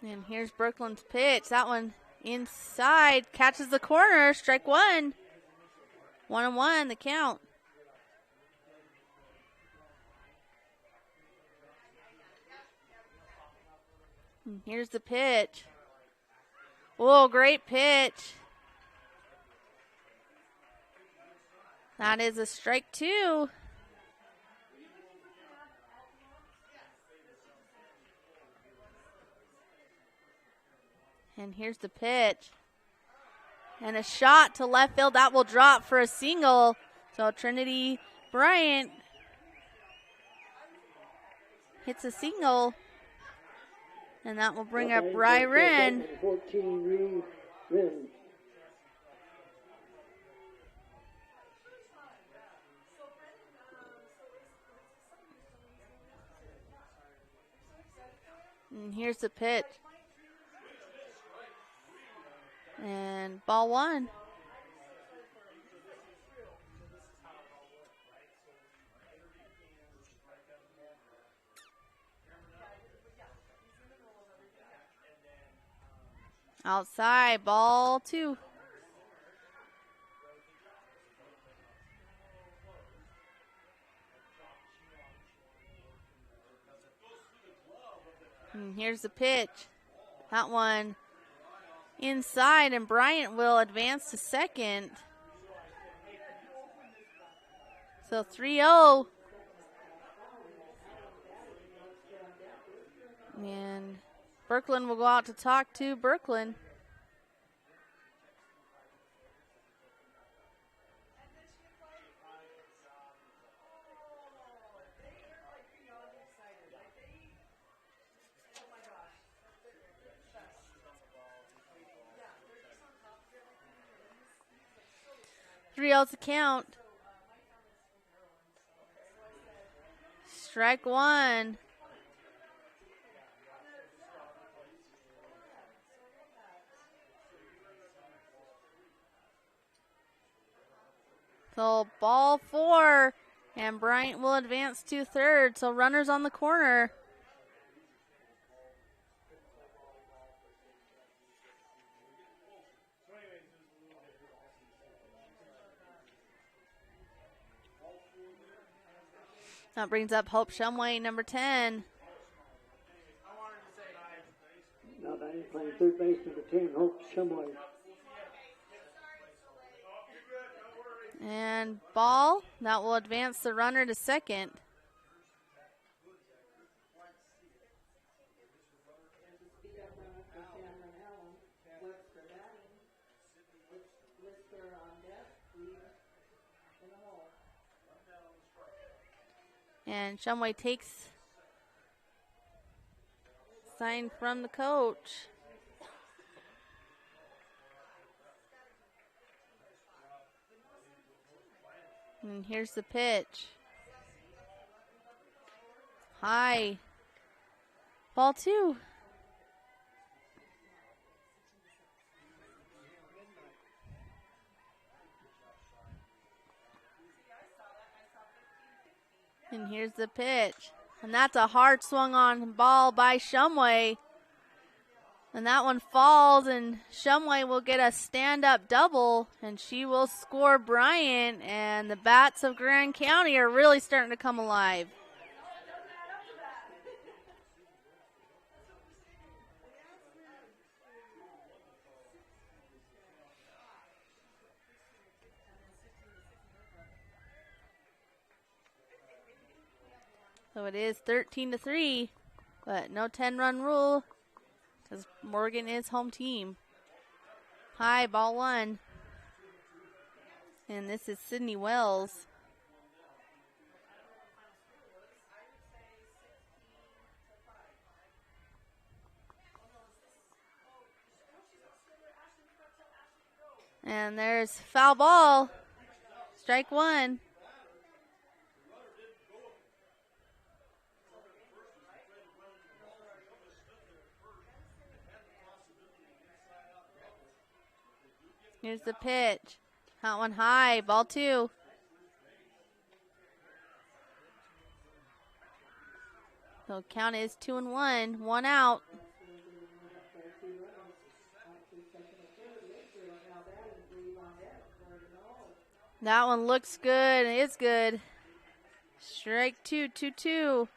And here's Birkeland's pitch. That one inside, catches the corner, strike one. 1-1, the count. And here's the pitch. Whoa, great pitch. That is a strike two. And here's the pitch. And a shot to left field. That will drop for a single. So Trinity Bryant hits a single. And that will bring up Rye Wren. 14 Wren. And here's the pitch. And ball one. Outside, ball 2. And here's the pitch. That one inside, and Bryant will advance to second. So 3-0. And Birkeland will go out to talk to Birkeland. Three outs to count. Strike 1. So ball 4, and Bryant will advance to third. So runners on the corner. That brings up Hope Shumway, number 10. Now batting playing third base, number 10, Hope Shumway. And ball, that will advance the runner to second. And Shumway takes sign from the coach. And here's the pitch. High. Ball 2. And here's the pitch. And that's a hard swung on ball by Shumway. And that one falls, and Shumway will get a stand-up double, and she will score Bryant, and the bats of Grand County are really starting to come alive. So it is 13-3, but no 10-run rule because Morgan is home team. High, ball 1. And this is Sydney Wells. And there's foul ball. Strike 1. Here's the pitch. That one high. Ball 2. So count is 2-1. 1 out. That one looks good. It's good. Strike 2. 2-2.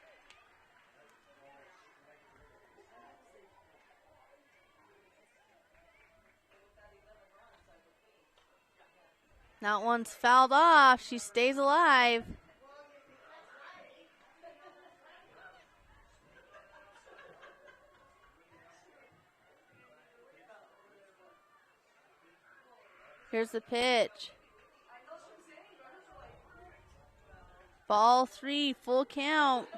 That one's fouled off. She stays alive. Here's the pitch. Ball 3, full count.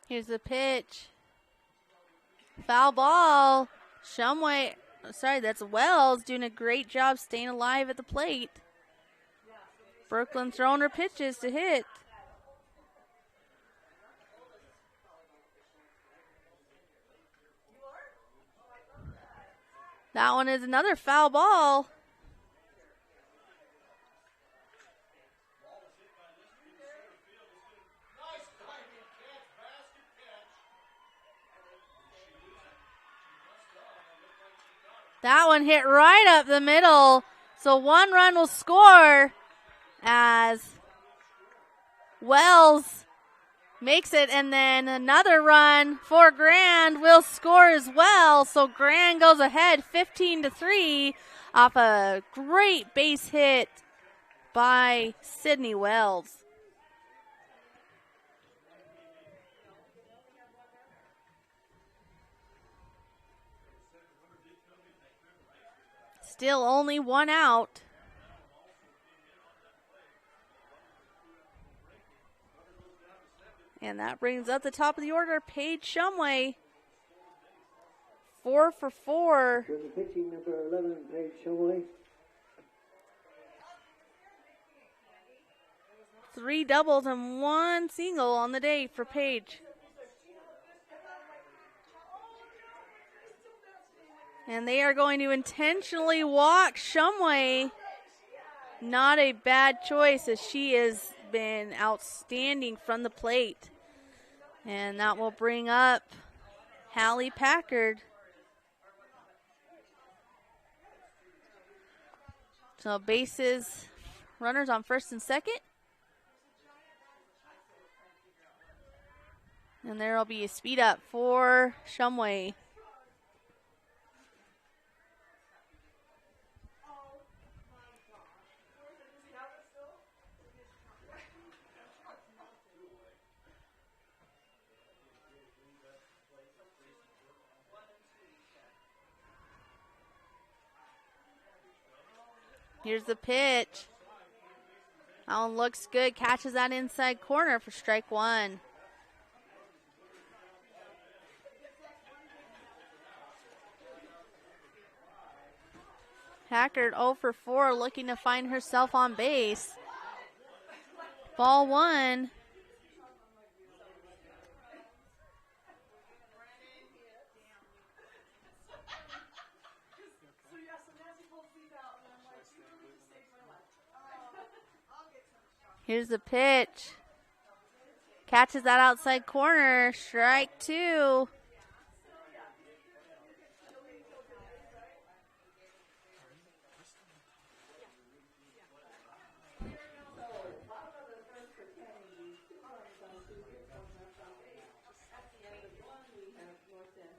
Here's the pitch. Foul ball. Shumway, sorry, that's Wells doing a great job staying alive at the plate. Birkeland throwing her pitches to hit. That one is another foul ball. That one hit right up the middle. So 1 run will score as Wells makes it, and then another run for Grand will score as well. So Grand goes ahead 15-3 off a great base hit by Sydney Wells. Still only 1 out. And that brings up the top of the order, Paige Shumway. 4 for 4. For the pitching, number 11, Paige Shumway. 3 doubles and 1 single on the day for Paige. And they are going to intentionally walk Shumway. Not a bad choice, as she has been outstanding from the plate. And that will bring up Hallie Packard. So bases, runners on first and second. And there will be a speed up for Shumway. Here's the pitch. That one looks good. Catches that inside corner for strike 1. Packard 0 for 4, looking to find herself on base. Ball 1. Here's the pitch. Catches that outside corner. Strike 2.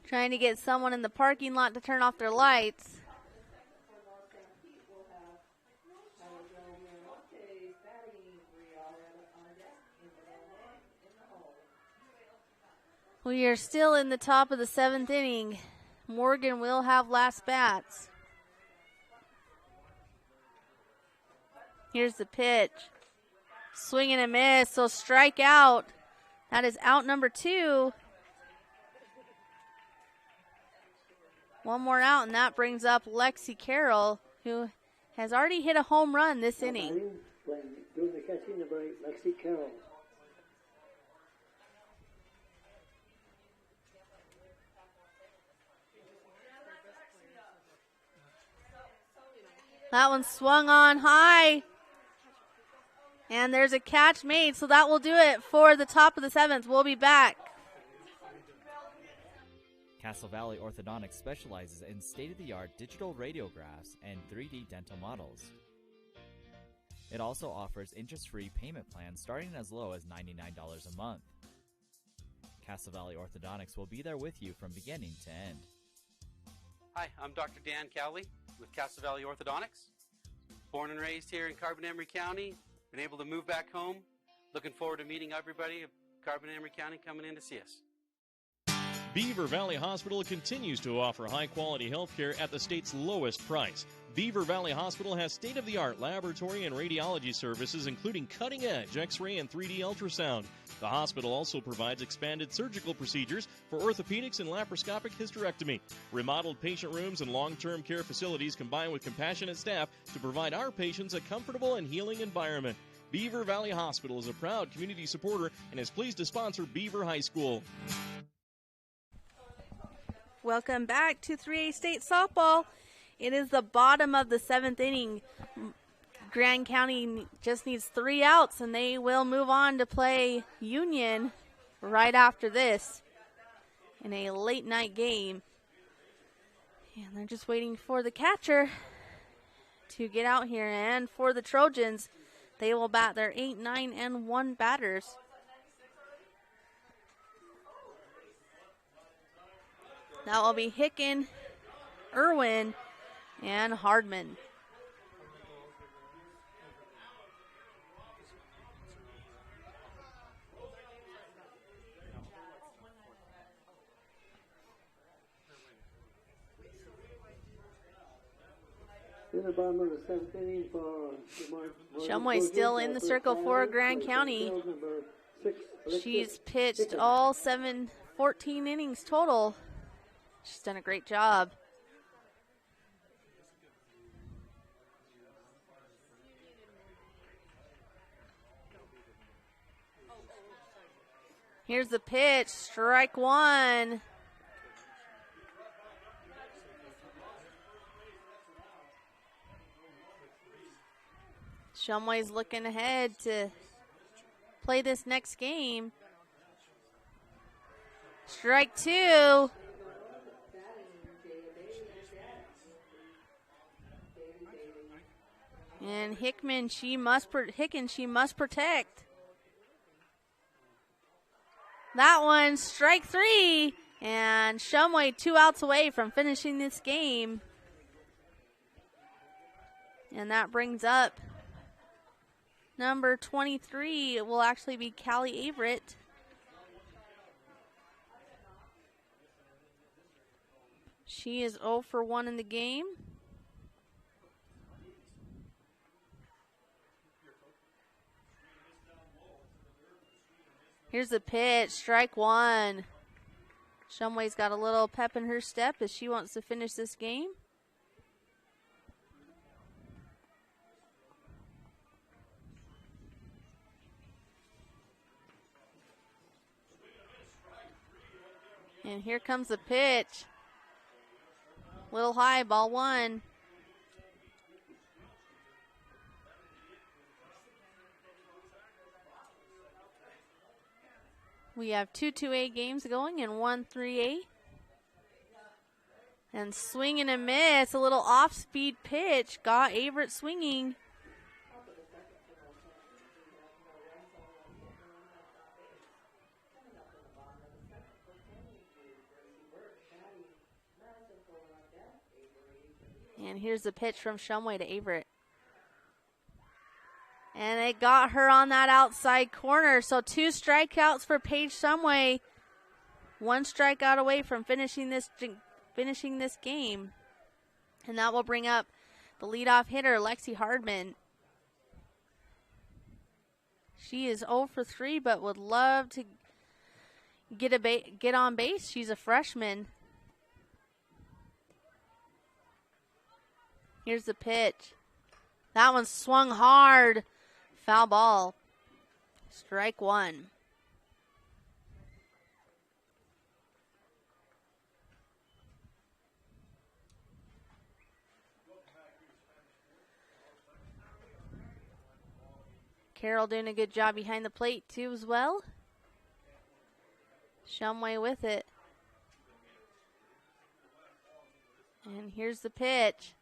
Trying to get someone in the parking lot to turn off their lights. We are still in the top of the 7th inning. Morgan will have last bats. Here's the pitch. Swing and a miss, so strike out. That is out number 2. One more out, and that brings up Lexi Carroll, who has already hit a home run this inning. Doing the catching, number 8, Lexi Carroll. That one swung on high. And there's a catch made, so that will do it for the top of the 7th. We'll be back. Castle Valley Orthodontics specializes in state-of-the-art digital radiographs and 3D dental models. It also offers interest-free payment plans starting as low as $99 a month. Castle Valley Orthodontics will be there with you from beginning to end. Hi, I'm Dr. Dan Cowley with Castle Valley Orthodontics. Born and raised here in Carbon-Emery County. Been able to move back home. Looking forward to meeting everybody of Carbon-Emery County coming in to see us. Beaver Valley Hospital continues to offer high-quality health care at the state's lowest price. Beaver Valley Hospital has state-of-the-art laboratory and radiology services, including cutting-edge X-ray and 3D ultrasound. The hospital also provides expanded surgical procedures for orthopedics and laparoscopic hysterectomy. Remodeled patient rooms and long-term care facilities combine with compassionate staff to provide our patients a comfortable and healing environment. Beaver Valley Hospital is a proud community supporter and is pleased to sponsor Beaver High School. Welcome back to 3A State Softball. It is the bottom of the 7th inning. Grand County just needs 3 outs, and they will move on to play Union right after this in a late night game. And they're just waiting for the catcher to get out here. And for the Trojans, they will bat their 8, 9, and 1 batters. That will be Hicken, Irwin, and Hardman. In the bottom of the 7th inning for Shumway still in the circle for Grand County. She's pitched all 14 innings total. She's done a great job. Here's the pitch, strike 1. Shumway's looking ahead to play this next game. Strike 2. And Hicken, she must protect. That one, strike 3. And Shumway 2 outs away from finishing this game. And that brings up number 23. It will actually be Callie Averett. She is 0 for 1 in the game. Here's the pitch, strike 1. Shumway's got a little pep in her step as she wants to finish this game. And here comes the pitch. Little high, ball 1. We have 2 2A games going and 1 3A. And swing and a miss, a little off-speed pitch. Got Averett swinging. And here's the pitch from Shumway to Averett. And it got her on that outside corner. So 2 strikeouts for Paige Shumway. 1 strikeout away from finishing this game. And that will bring up the leadoff hitter, Lexi Hardman. She is 0 for 3, but would love to get on base. She's a freshman. Here's the pitch. That one swung hard. Foul ball. Strike 1. Carroll doing a good job behind the plate too as well. Shumway with it. And here's the pitch.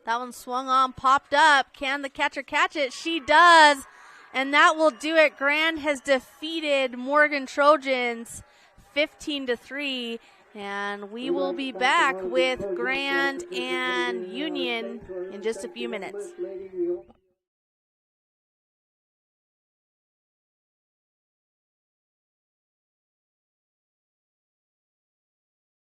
That one swung on, popped up. Can the catcher catch it? She does. And that will do it. Grand has defeated Morgan Trojans 15-3. And we will be back with Grand and Union in just a few minutes.